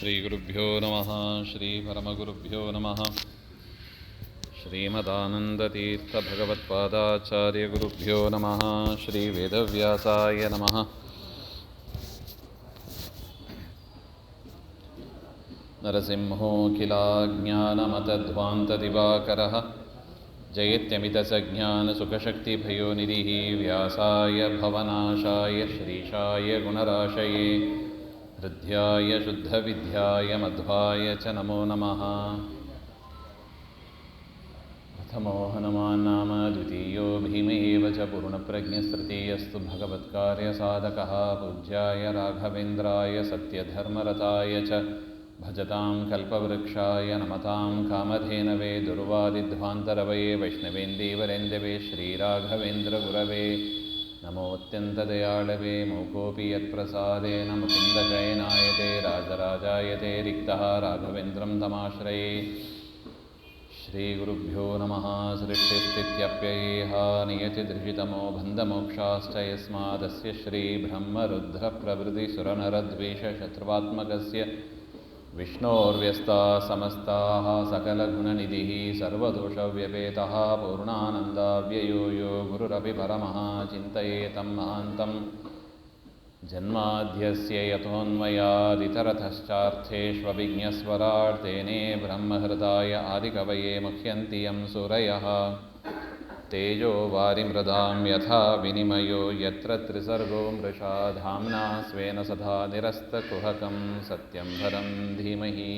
ಶ್ರೀಗುರುಭ್ಯೋ ನಮಃ. ಶ್ರೀ ಪರಮಗುರುಭ್ಯೋ ನಮಃ. ಶ್ರೀಮದಾನಂದತೀರ್ಥಭಗವತ್ಪಾದಾಚಾರ್ಯಗುರುಭ್ಯೋ ನಮಃ. ಶ್ರೀ ವೇದವ್ಯಾಸಾಯ ನಮಃ. ನರಸಿಂಹೋऽಖಿಲಾಜ್ಞಾನಮತಧ್ವಾन्तದಿವಾಕರः ಜಯತ್ಯಮಿತಸಜ್ಞಾನಸುಖಶಕ್ತಿಭಯೋನಿಧಿः ವ್ಯಾಸಾಯ ಭವನಾಶಾಯ ಶ್ರೀಶಾಯ ಗುಣರಾಶಯೇ ಹೃದ್ಯಾಯ ಶುದ್ಧವಿದ್ಯಾಯ ಮಧ್ವಾಯ ಚ ನಮೋ ನಮಃ. ಪ್ರಥಮೋ ಹನುಮಾನ್ ನಾಮ ದ್ವಿತೀಯೋ ಭೀಮ ಏವ ಚ ಪೂರ್ಣಪ್ರಜ್ಞಸ್ತೃತೀಯಸ್ತು ಭಗವತ್ಕಾರ್ಯಸಾಧಕಃ ಪೂಜ್ಯಾಯ ರಾಘವೇಂದ್ರಾಯ ಸತ್ಯಧರ್ಮರತಾಯ ಚ ಭಜತಾಂ ಕಲ್ಪವೃಕ್ಷಾಯ ನಮತಾಂ ಕಾಮಧೇನವೇ ದುರ್ವಾದಿಧ್ವಾಂತರವಯೇ ವೈಷ್ಣವೇಂದೀವರೇಂದವೇ ಶ್ರೀರಾಘವೇಂದ್ರ ಗುರವೇ ನಮೋऽತ್ಯಂತದಯಾಳವೇ ಮೂಕೋऽಪಿ ಯತ್ಪ್ರಸಾದೇನ ಮುಕುಂದಶಯನಾಯತೆ ರಾಜರಾಜಾಯತೆ ರಿಕ್ತಃ ರಾಘವೇಂದ್ರಂ ತಮಾಶ್ರಯೇ. ಶ್ರೀಗುರುಭ್ಯೋ ನಮಃ. ಸೃಷ್ಟಿಸ್ಥಿತ್ಯಪ್ಯಯೇಹ ನಿಯತಿದೃಷಿತಮೋ ಬಂಧಮೋಕ್ಷಾಶ್ಚ ಯಸ್ಮಾದಸ್ಯ ಶ್ರೀಬ್ರಹ್ಮರುದ್ರಪ್ರಭೃತಿಸುರನರದ್ವೇಷಶತ್ರುವಾತ್ಮಕಸ್ಯ ವಿಷ್ಣೋರ್ವ್ಯಸ್ತಾः ಸಮಸ್ತಾः ಸಕಲಗುಣನಿಧಿಃ ಸರ್ವದೋಷವ್ಯಪೇತಃ ಪೂರ್ಣಾನಂದಾವ್ಯಯೋ ಯೋ ಗುರುರಪಿ ಪರಮಃ ಚಿಂತಯೇತಂ ಮಹಾಂತಂ. ಜನ್ಮಾದ್ಯಸ್ಯ ಯತೋನ್ಮಯಾದಿತರತಶ್ಚಾರ್ಥೇಷ್ವಭಿಜ್ಞಸ್ವರಾಟ್ ತೇನೇ ಬ್ರಹ್ಮಹೃದಾಯ ಆದಿಕವಯೇ ಮುಹ್ಯಂತಿ ಯಂ ಸೂರಯಃ. ತೇಜೋ ವಾರಿಮೃದಾಂ ಯಥಾ ವಿನಿಮಯೋ ಯತ್ರ ತ್ರಿಸರ್ಗೋ ಮೃಷಾ ಧಾಮ್ನಾ ಸ್ವೇನ ಸದಾ ನಿರಸ್ತಕುಹಕಂ ಸತ್ಯಂ ಪರಂ ಧೀಮಹಿ.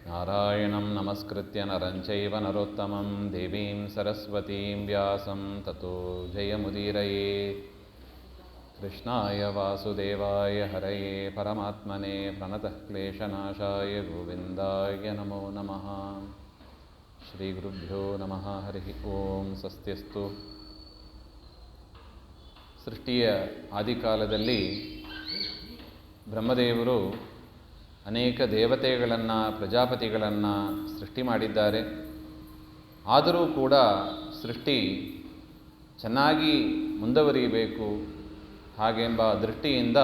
ನಾರಾಯಣಂ ನಮಸ್ಕೃತ್ಯ ನರಂ ಚೈವ ನರೋತ್ತಮಂ ದೇವೀಂ ಸರಸ್ವತೀಂ ವ್ಯಾಸಂ ತತೋ ಜಯಮುದೀರಯೇ. ಕೃಷ್ಣಾಯ ವಾಸುದೇವಾಯ ಹರಯೇ ಪರಮಾತ್ಮನೇ ಪ್ರಣತಃ ಕ್ಲೇಶನಾಶಾಯ ಗೋವಿಂದಾಯ ನಮೋ ನಮಃ. ಶ್ರೀಗುರುಭ್ಯೋ ನಮಃ. ಹರಿ ಓಂ. ಸ್ವಸ್ತಿಸ್ತು. ಸೃಷ್ಟಿಯ ಆದಿಕಾಲದಲ್ಲಿ ಬ್ರಹ್ಮದೇವರು ಅನೇಕ ದೇವತೆಗಳನ್ನು ಪ್ರಜಾಪತಿಗಳನ್ನು ಸೃಷ್ಟಿ ಮಾಡಿದ್ದಾರೆ. ಆದರೂ ಕೂಡ ಸೃಷ್ಟಿ ಚೆನ್ನಾಗಿ ಮುಂದುವರಿಯಬೇಕು ಹಾಗೆಂಬ ದೃಷ್ಟಿಯಿಂದ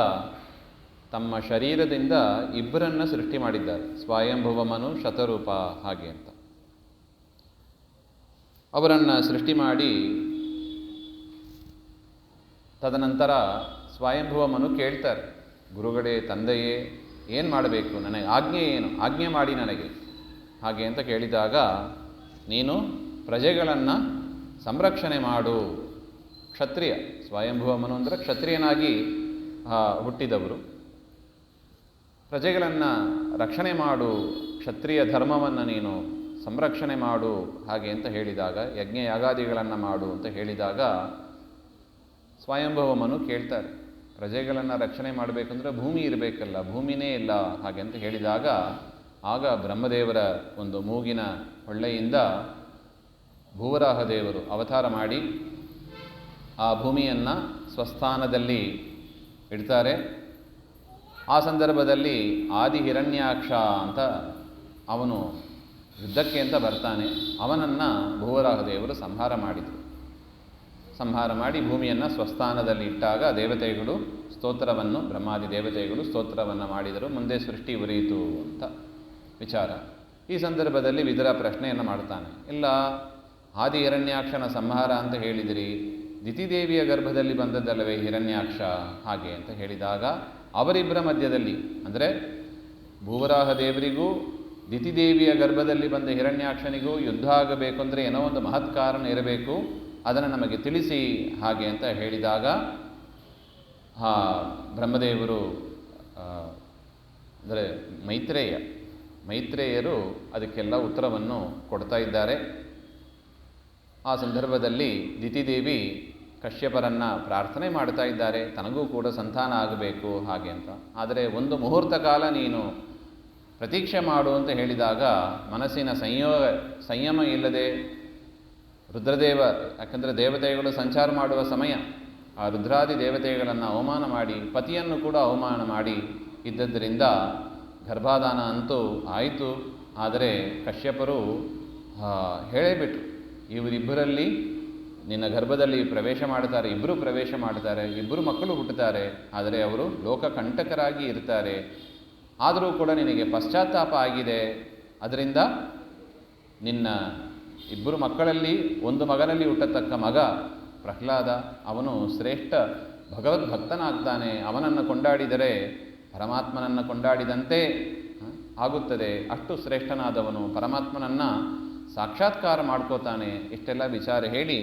ತಮ್ಮ ಶರೀರದಿಂದ ಇಬ್ಬರನ್ನು ಸೃಷ್ಟಿ ಮಾಡಿದ್ದಾರೆ. ಸ್ವಯಂಭುವ ಮನು ಶತರೂಪ ಹಾಗೆ ಅಂತ ಅವರನ್ನು ಸೃಷ್ಟಿ ಮಾಡಿ ತದನಂತರ ಸ್ವಯಂಭುವ ಮನು ಕೇಳ್ತಾರೆ, ಗುರುಗಳೇ ತಂದೆಯೇ ಏನು ಮಾಡಬೇಕು, ನನಗೆ ಆಜ್ಞೆ ಏನು, ಆಜ್ಞೆ ಮಾಡಿ ನನಗೆ ಹಾಗೆ ಅಂತ ಕೇಳಿದಾಗ, ನೀನು ಪ್ರಜೆಗಳನ್ನು ಸಂರಕ್ಷಣೆ ಮಾಡು. ಕ್ಷತ್ರಿಯ ಸ್ವಯಂಭುವ ಮನು ಅಂದರೆ ಕ್ಷತ್ರಿಯನಾಗಿ ಹುಟ್ಟಿದವರು. ಪ್ರಜೆಗಳನ್ನು ರಕ್ಷಣೆ ಮಾಡು, ಕ್ಷತ್ರಿಯ ಧರ್ಮವನ್ನು ನೀನು ಸಂರಕ್ಷಣೆ ಮಾಡು ಹಾಗೆ ಅಂತ ಹೇಳಿದಾಗ, ಯಜ್ಞ ಯಾಗಾದಿಗಳನ್ನು ಮಾಡು ಅಂತ ಹೇಳಿದಾಗ ಸ್ವಯಂಭವ ಮನು ಕೇಳ್ತಾರೆ, ಪ್ರಜೆಗಳನ್ನು ರಕ್ಷಣೆ ಮಾಡಬೇಕಂದ್ರೆ ಭೂಮಿ ಇರಬೇಕಲ್ಲ, ಭೂಮಿನೇ ಇಲ್ಲ ಹಾಗೆ ಅಂತ ಹೇಳಿದಾಗ, ಆಗ ಬ್ರಹ್ಮದೇವರ ಒಂದು ಮೂಗಿನ ಹೊಳ್ಳೆಯಿಂದ ಭೂವರಾಹ ದೇವರು ಅವತಾರ ಮಾಡಿ ಆ ಭೂಮಿಯನ್ನು ಸ್ವಸ್ಥಾನದಲ್ಲಿ ಇಡ್ತಾರೆ. ಆ ಸಂದರ್ಭದಲ್ಲಿ ಆದಿ ಹಿರಣ್ಯಾಕ್ಷ ಅಂತ ಅವನು ಯುದ್ಧಕ್ಕೆ ಅಂತ ಬರ್ತಾನೆ. ಅವನನ್ನು ಭೂವರಾಹ ದೇವರು ಸಂಹಾರ ಮಾಡಿದರು. ಸಂಹಾರ ಮಾಡಿ ಭೂಮಿಯನ್ನು ಸ್ವಸ್ಥಾನದಲ್ಲಿ ಇಟ್ಟಾಗ ದೇವತೆಗಳು ಸ್ತೋತ್ರವನ್ನು, ಬ್ರಹ್ಮಾದಿ ದೇವತೆಗಳು ಸ್ತೋತ್ರವನ್ನು ಮಾಡಿದರು. ಮುಂದೆ ಸೃಷ್ಟಿ ಉರಿಯಿತು ಅಂತ ವಿಚಾರ. ಈ ಸಂದರ್ಭದಲ್ಲಿ ವಿದುರ ಪ್ರಶ್ನೆಯನ್ನು ಮಾಡ್ತಾನೆ, ಇಲ್ಲ ಆದಿ ಹಿರಣ್ಯಾಕ್ಷನ ಸಂಹಾರ ಅಂತ ಹೇಳಿದಿರಿ, ದಿತಿದೇವಿಯ ಗರ್ಭದಲ್ಲಿ ಬಂದದ್ದಲ್ಲವೇ ಹಿರಣ್ಯಾಕ್ಷ ಹಾಗೆ ಅಂತ ಹೇಳಿದಾಗ, ಅವರಿಬ್ಬರ ಮಧ್ಯದಲ್ಲಿ ಅಂದರೆ ಭೂವರಾಹ ದೇವರಿಗೂ ದಿತಿದೇವಿಯ ಗರ್ಭದಲ್ಲಿ ಬಂದ ಹಿರಣ್ಯಾಕ್ಷನಿಗೂ ಯುದ್ಧ ಆಗಬೇಕು ಅಂದರೆ ಏನೋ ಒಂದು ಮಹತ್ ಕಾರಣ ಇರಬೇಕು, ಅದನ್ನು ನಮಗೆ ತಿಳಿಸಿ ಹಾಗೆ ಅಂತ ಹೇಳಿದಾಗ ಬ್ರಹ್ಮದೇವರು ಅಂದರೆ ಮೈತ್ರೇಯರು ಅದಕ್ಕೆಲ್ಲ ಉತ್ತರವನ್ನು ಕೊಡ್ತಾ ಇದ್ದಾರೆ. ಆ ಸಂದರ್ಭದಲ್ಲಿ ದಿತಿದೇವಿ ಕಶ್ಯಪರನ್ನು ಪ್ರಾರ್ಥನೆ ಮಾಡ್ತಾ ಇದ್ದಾರೆ, ತನಗೂ ಕೂಡ ಸಂತಾನ ಆಗಬೇಕು ಹಾಗೆ ಅಂತ. ಆದರೆ ಒಂದು ಮುಹೂರ್ತ ಕಾಲ ನೀನು ಪ್ರತೀಕ್ಷೆ ಮಾಡು ಅಂತ ಹೇಳಿದಾಗ ಮನಸ್ಸಿನ ಸಂಯಮ ಇಲ್ಲದೆ ರುದ್ರದೇವ, ಯಾಕಂದರೆ ದೇವತೆಗಳು ಸಂಚಾರ ಮಾಡುವ ಸಮಯ, ಆ ರುದ್ರಾದಿ ದೇವತೆಗಳನ್ನು ಅವಮಾನ ಮಾಡಿ ಪತಿಯನ್ನು ಕೂಡ ಅವಮಾನ ಮಾಡಿ ಇದ್ದದ್ದರಿಂದ ಗರ್ಭಾಧಾನ ಅಂತೂ ಆಯಿತು. ಆದರೆ ಕಶ್ಯಪರು ಹೇಳೇಬಿಟ್ರು, ಇವರಿಬ್ಬರಲ್ಲಿ ನಿನ್ನ ಗರ್ಭದಲ್ಲಿ ಪ್ರವೇಶ ಮಾಡ್ತಾರೆ, ಇಬ್ಬರು ಪ್ರವೇಶ ಮಾಡ್ತಾರೆ, ಇಬ್ಬರು ಮಕ್ಕಳು ಹುಟ್ಟುತ್ತಾರೆ, ಆದರೆ ಅವರು ಲೋಕಕಂಟಕರಾಗಿ ಇರ್ತಾರೆ. ಆದರೂ ಕೂಡ ನಿನಗೆ ಪಶ್ಚಾತ್ತಾಪ ಆಗಿದೆ. ಅದರಿಂದ ನಿನ್ನ ಇಬ್ಬರು ಮಕ್ಕಳಲ್ಲಿ ಒಂದು ಮಗನಲ್ಲಿ ಹುಟ್ಟತಕ್ಕ ಮಗ ಪ್ರಹ್ಲಾದ, ಅವನು ಶ್ರೇಷ್ಠ ಭಗವದ್ಭಕ್ತನಾಗ್ತಾನೆ. ಅವನನ್ನು ಕೊಂಡಾಡಿದರೆ ಪರಮಾತ್ಮನನ್ನು ಕೊಂಡಾಡಿದಂತೆ ಆಗುತ್ತದೆ. ಅಷ್ಟು ಶ್ರೇಷ್ಠನಾದವನು ಪರಮಾತ್ಮನನ್ನು ಸಾಕ್ಷಾತ್ಕಾರ ಮಾಡ್ಕೋತಾನೆ. ಇಷ್ಟೆಲ್ಲ ವಿಚಾರ ಹೇಳಿ,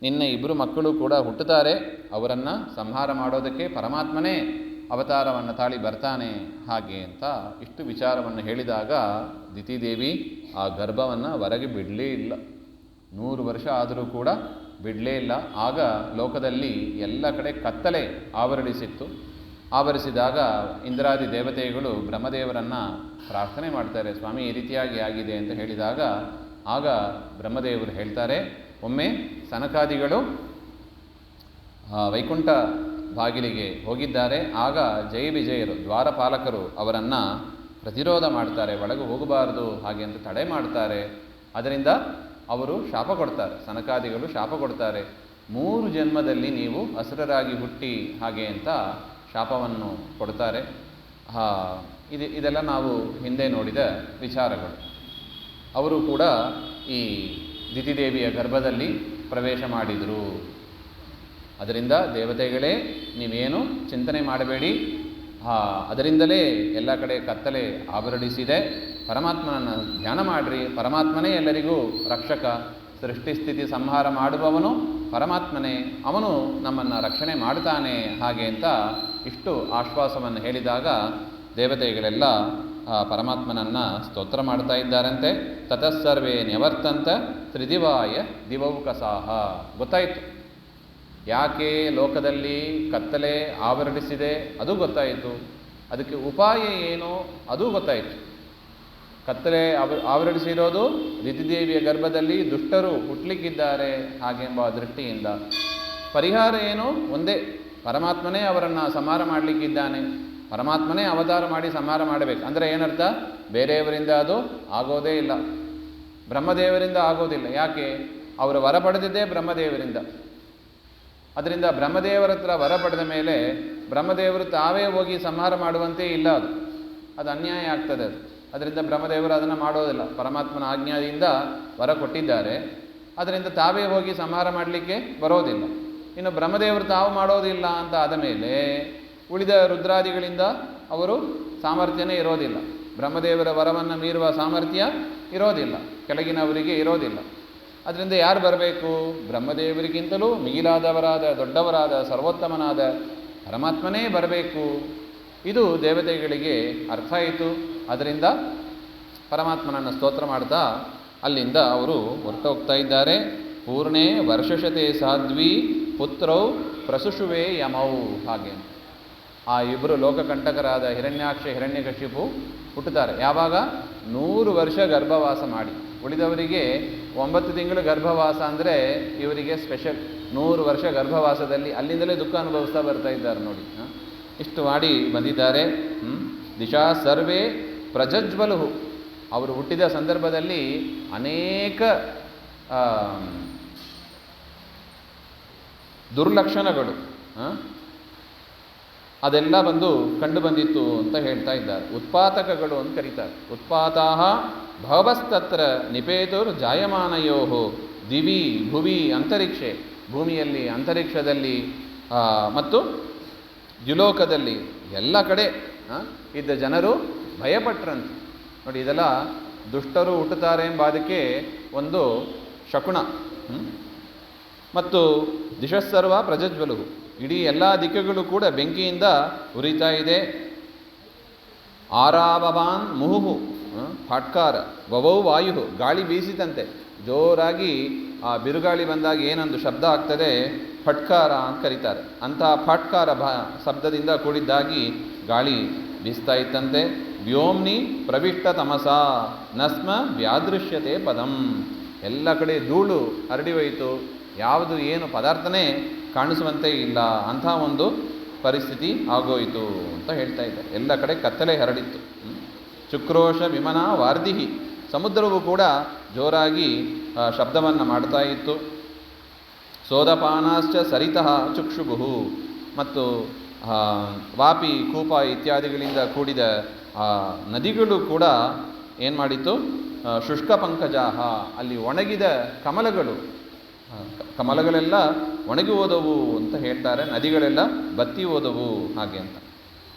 ನಿನ್ನ ಇಬ್ಬರು ಮಕ್ಕಳು ಕೂಡ ಹುಟ್ಟುತ್ತಾರೆ, ಅವರನ್ನು ಸಂಹಾರ ಮಾಡೋದಕ್ಕೆ ಪರಮಾತ್ಮನೇ ಅವತಾರವನ್ನು ತಾಳಿ ಬರ್ತಾನೆ ಹಾಗೆ ಅಂತ ಇಷ್ಟು ವಿಚಾರವನ್ನು ಹೇಳಿದಾಗ ದಿತಿದೇವಿ ಆ ಗರ್ಭವನ್ನು ಹೊರಗೆ ಬಿಡಲೇ ಇಲ್ಲ. 100 ವರ್ಷ ಆದರೂ ಕೂಡ ಬಿಡಲೇ ಇಲ್ಲ. ಆಗ ಲೋಕದಲ್ಲಿ ಎಲ್ಲ ಕಡೆ ಕತ್ತಲೆ ಆವರಿಸಿತ್ತು. ಆವರಿಸಿದಾಗ ಇಂದ್ರಾದಿ ದೇವತೆಗಳು ಬ್ರಹ್ಮದೇವರನ್ನು ಪ್ರಾರ್ಥನೆ ಮಾಡ್ತಾರೆ, ಸ್ವಾಮಿ ಈ ರೀತಿಯಾಗಿ ಆಗಿದೆ ಅಂತ ಹೇಳಿದಾಗ ಆಗ ಬ್ರಹ್ಮದೇವರು ಹೇಳ್ತಾರೆ, ಒಮ್ಮೆ ಸನಕಾದಿಗಳು ವೈಕುಂಠ ಬಾಗಿಲಿಗೆ ಹೋಗಿದ್ದಾರೆ. ಆಗ ಜಯ ವಿಜಯರು ದ್ವಾರಪಾಲಕರು ಅವರನ್ನು ಪ್ರತಿರೋಧ ಮಾಡ್ತಾರೆ, ಒಳಗೆ ಹೋಗಬಾರದು ಹಾಗೆ ಅಂತ ತಡೆ ಮಾಡ್ತಾರೆ. ಅದರಿಂದ ಅವರು ಶಾಪ ಕೊಡ್ತಾರೆ, ಸನಕಾದಿಗಳು ಶಾಪ ಕೊಡ್ತಾರೆ, 3 ಜನ್ಮದಲ್ಲಿ ನೀವು ಅಸುರರಾಗಿ ಹುಟ್ಟಿ ಹಾಗೆ ಅಂತ ಶಾಪವನ್ನು ಕೊಡ್ತಾರೆ. ಇದೆಲ್ಲ ನಾವು ಹಿಂದೆ ನೋಡಿದ ವಿಚಾರಗಳು. ಅವರು ಕೂಡ ಈ ದಿತಿದೇವಿಯ ಗರ್ಭದಲ್ಲಿ ಪ್ರವೇಶ ಮಾಡಿದರು. ಅದರಿಂದ ದೇವತೆಗಳೇ ನೀವೇನು ಚಿಂತನೆ ಮಾಡಬೇಡಿ, ಅದರಿಂದಲೇ ಎಲ್ಲ ಕಡೆ ಕತ್ತಲೆ ಆವರಣಿಸಿದೆ. ಪರಮಾತ್ಮನನ್ನು ಧ್ಯಾನ ಮಾಡಿರಿ, ಪರಮಾತ್ಮನೇ ಎಲ್ಲರಿಗೂ ರಕ್ಷಕ, ಸೃಷ್ಟಿಸ್ಥಿತಿ ಸಂಹಾರ ಮಾಡುವವನು ಪರಮಾತ್ಮನೇ, ಅವನು ನಮ್ಮನ್ನು ರಕ್ಷಣೆ ಮಾಡ್ತಾನೆ ಹಾಗೆ ಅಂತ ಇಷ್ಟು ಆಶ್ವಾಸವನ್ನು ಹೇಳಿದಾಗ ದೇವತೆಗಳೆಲ್ಲ ಪರಮಾತ್ಮನನ್ನು ಸ್ತೋತ್ರ ಮಾಡ್ತಾ ಇದ್ದಾರಂತೆ. ತತಸ್ಸರ್ವೇ ನ್ಯವರ್ತಂತ ತ್ರಿದಿವಾಯ ದಿವೌಕಸಾಹ. ಗೊತ್ತಾಯಿತು ಯಾಕೆ ಲೋಕದಲ್ಲಿ ಕತ್ತಲೆ ಆವರಣಿಸಿದೆ, ಅದು ಗೊತ್ತಾಯಿತು. ಅದಕ್ಕೆ ಉಪಾಯ ಏನು ಅದು ಗೊತ್ತಾಯಿತು. ಕತ್ತಲೆ ಆವರಣಿಸಿರೋದು ದಿತಿದೇವಿಯ ಗರ್ಭದಲ್ಲಿ ದುಷ್ಟರು ಹುಟ್ಟಲಿಕ್ಕಿದ್ದಾರೆ ಹಾಗೆಂಬ ದೃಷ್ಟಿಯಿಂದ. ಪರಿಹಾರ ಏನು? ಒಂದೇ, ಪರಮಾತ್ಮನೇ ಅವರನ್ನು ಸಂಹಾರ ಮಾಡಲಿಕ್ಕಿದ್ದಾನೆ, ಪರಮಾತ್ಮನೇ ಅವತಾರ ಮಾಡಿ ಸಂಹಾರ ಮಾಡಬೇಕು. ಅಂದರೆ ಏನರ್ಥ? ಬೇರೆಯವರಿಂದ ಅದು ಆಗೋದೇ ಇಲ್ಲ, ಬ್ರಹ್ಮದೇವರಿಂದ ಆಗೋದಿಲ್ಲ. ಯಾಕೆ? ಅವರು ವರ ಪಡೆದಿದ್ದೇ ಬ್ರಹ್ಮದೇವರಿಂದ. ಅದರಿಂದ ಬ್ರಹ್ಮದೇವರ ಹತ್ರ ವರ ಪಡೆದ ಮೇಲೆ ಬ್ರಹ್ಮದೇವರು ತಾವೇ ಹೋಗಿ ಸಂಹಾರ ಮಾಡುವಂತೆ ಇಲ್ಲ, ಅದು ಅನ್ಯಾಯ ಆಗ್ತದೆ. ಅದರಿಂದ ಬ್ರಹ್ಮದೇವರು ಅದನ್ನು ಮಾಡೋದಿಲ್ಲ. ಪರಮಾತ್ಮನ ಆಜ್ಞಾದಿಂದ ವರ ಕೊಟ್ಟಿದ್ದಾರೆ, ಅದರಿಂದ ತಾವೇ ಹೋಗಿ ಸಂಹಾರ ಮಾಡಲಿಕ್ಕೆ ಬರೋದಿಲ್ಲ. ಇನ್ನು ಬ್ರಹ್ಮದೇವರು ತಾವು ಮಾಡೋದಿಲ್ಲ ಅಂತ ಆದ ಮೇಲೆ ಉಳಿದ ರುದ್ರಾದಿಗಳಿಂದ ಅವರು ಸಾಮರ್ಥ್ಯನೇ ಇರೋದಿಲ್ಲ. ಬ್ರಹ್ಮದೇವರ ವರವನ್ನು ಮೀರುವ ಸಾಮರ್ಥ್ಯ ಇರೋದಿಲ್ಲ, ಕೆಳಗಿನವರಿಗೆ ಇರೋದಿಲ್ಲ. ಅದರಿಂದ ಯಾರು ಬರಬೇಕು? ಬ್ರಹ್ಮದೇವರಿಗಿಂತಲೂ ಮಿಗಿಲಾದವರಾದ, ದೊಡ್ಡವರಾದ, ಸರ್ವೋತ್ತಮನಾದ ಪರಮಾತ್ಮನೇ ಬರಬೇಕು. ಇದು ದೇವತೆಗಳಿಗೆ ಅರ್ಥ ಆಯಿತು. ಅದರಿಂದ ಪರಮಾತ್ಮನನ್ನು ಸ್ತೋತ್ರ ಮಾಡ್ತಾ ಅಲ್ಲಿಂದ ಅವರು ಹೊರಟೋಗ್ತಾ ಇದ್ದಾರೆ. ಪೂರ್ಣೇ ವರ್ಷಶತೆ ಸಾಧ್ವಿ ಪುತ್ರೌ ಪ್ರಸುಷುವೆ ಯಮೌ. ಹಾಗೆ ಆ ಇಬ್ಬರು ಲೋಕಕಂಟಕರಾದ ಹಿರಣ್ಯಾಕ್ಷ ಹಿರಣ್ಯಕಶಿಪು ಹುಟ್ಟುತ್ತಾರೆ. ಯಾವಾಗ? 100 ವರ್ಷ ಗರ್ಭವಾಸ ಮಾಡಿ. ಉಳಿದವರಿಗೆ 9 ತಿಂಗಳು ಗರ್ಭವಾಸ ಅಂದರೆ ಇವರಿಗೆ ಸ್ಪೆಷಲ್. 100 ವರ್ಷ ಗರ್ಭವಾಸದಲ್ಲಿ ಅಲ್ಲಿಂದಲೇ ದುಃಖ ಅನುಭವಿಸ್ತಾ ಬರ್ತಾ ಇದ್ದಾರೆ ನೋಡಿ. ಇಷ್ಟು ಮಾಡಿ ಬಂದಿದ್ದಾರೆ. ದಿಶಾ ಸರ್ವೇ ಪ್ರಜ್ವಲು. ಅವರು ಹುಟ್ಟಿದ ಸಂದರ್ಭದಲ್ಲಿ ಅನೇಕ ದುರ್ಲಕ್ಷಣಗಳು ಅದೆಲ್ಲ ಕಂಡು ಬಂದಿತ್ತು ಅಂತ ಹೇಳ್ತಾ ಇದ್ದಾರೆ. ಉತ್ಪಾತಕಗಳು ಅಂತ ಕರೀತಾರೆ. ಉತ್ಪಾತಾಹ ಭವಸ್ತತ್ರ ನಿಪೇತುರ್ ಜಾಯಮಾನಯೋ ದಿವಿ ಭುವಿ ಅಂತರಿಕ್ಷೆ. ಭೂಮಿಯಲ್ಲಿ, ಅಂತರಿಕ್ಷದಲ್ಲಿ ಮತ್ತು ದ್ಯುಲೋಕದಲ್ಲಿ ಎಲ್ಲ ಕಡೆ ಇದ್ದ ಜನರು ಭಯಪಟ್ರಂತೆ. ನೋಡಿ, ಇದೆಲ್ಲ ದುಷ್ಟರು ಹುಟ್ಟುತ್ತಾರೆ ಎಂಬುದಕ್ಕೆ ಒಂದು ಶಕುನ. ಮತ್ತು ದಿಶಸ್ಸರ್ವ ಪ್ರಜ್ವಲು. ಇಡೀ ಎಲ್ಲ ದಿಕ್ಕುಗಳು ಕೂಡ ಬೆಂಕಿಯಿಂದ ಉರಿತಾ ಇದೆ. ಆರಾವವಾನ್ ಮುಹುಹು ಫಾಟ್ಕಾರ ವವೌ ವಾಯು. ಗಾಳಿ ಬೀಸಿತಂತೆ ಜೋರಾಗಿ. ಆ ಬಿರುಗಾಳಿ ಬಂದಾಗ ಏನೊಂದು ಶಬ್ದ ಆಗ್ತದೆ, ಫಟ್ಕಾರ ಅಂತ ಕರೀತಾರೆ. ಅಂತಹ ಫಟ್ಕಾರ ಶಬ್ದದಿಂದ ಕೂಡಿದ್ದಾಗಿ ಗಾಳಿ ಬೀಸ್ತಾ ಇತ್ತಂತೆ. ವ್ಯೋಮ್ನಿ ಪ್ರವಿಷ್ಟ ತಮಸಾ ನಸ್ಮ ವ್ಯಾದೃಶ್ಯತೆ ಪದಂ. ಎಲ್ಲ ಕಡೆ ಧೂಳು ಹರಡಿ ಹೋಯಿತು, ಯಾವುದು ಏನು ಪದಾರ್ಥನೇ ಕಾಣಿಸುವಂತೆ ಇಲ್ಲ, ಅಂಥ ಒಂದು ಪರಿಸ್ಥಿತಿ ಆಗೋಯಿತು ಅಂತ ಹೇಳ್ತಾ ಇದ್ದಾರೆ. ಎಲ್ಲ ಕಡೆ ಕತ್ತಲೆ ಹರಡಿತ್ತು. ಚುಕ್ರೋಶ ವಿಮನ ವಾರ್ದಿಹಿ. ಸಮುದ್ರವು ಕೂಡ ಜೋರಾಗಿ ಶಬ್ದವನ್ನು ಮಾಡ್ತಾ ಇತ್ತು. ಸೋದಪಾನಾಶ್ಚ ಸರಿತಃ ಚುಕ್ಷುಭು. ಮತ್ತು ವಾಪಿ ಕೂಪ ಇತ್ಯಾದಿಗಳಿಂದ ಕೂಡಿದ ನದಿಗಳು ಕೂಡ ಏನು ಮಾಡಿತ್ತು, ಶುಷ್ಕ ಪಂಕಜಾಹ, ಅಲ್ಲಿ ಒಣಗಿದ ಕಮಲಗಳು, ಕಮಲಗಳೆಲ್ಲ ಒಣಗಿ ಹೋದವು ಅಂತ ಹೇಳ್ತಾರೆ, ನದಿಗಳೆಲ್ಲ ಬತ್ತಿ ಹೋದವು ಹಾಗೆ ಅಂತ.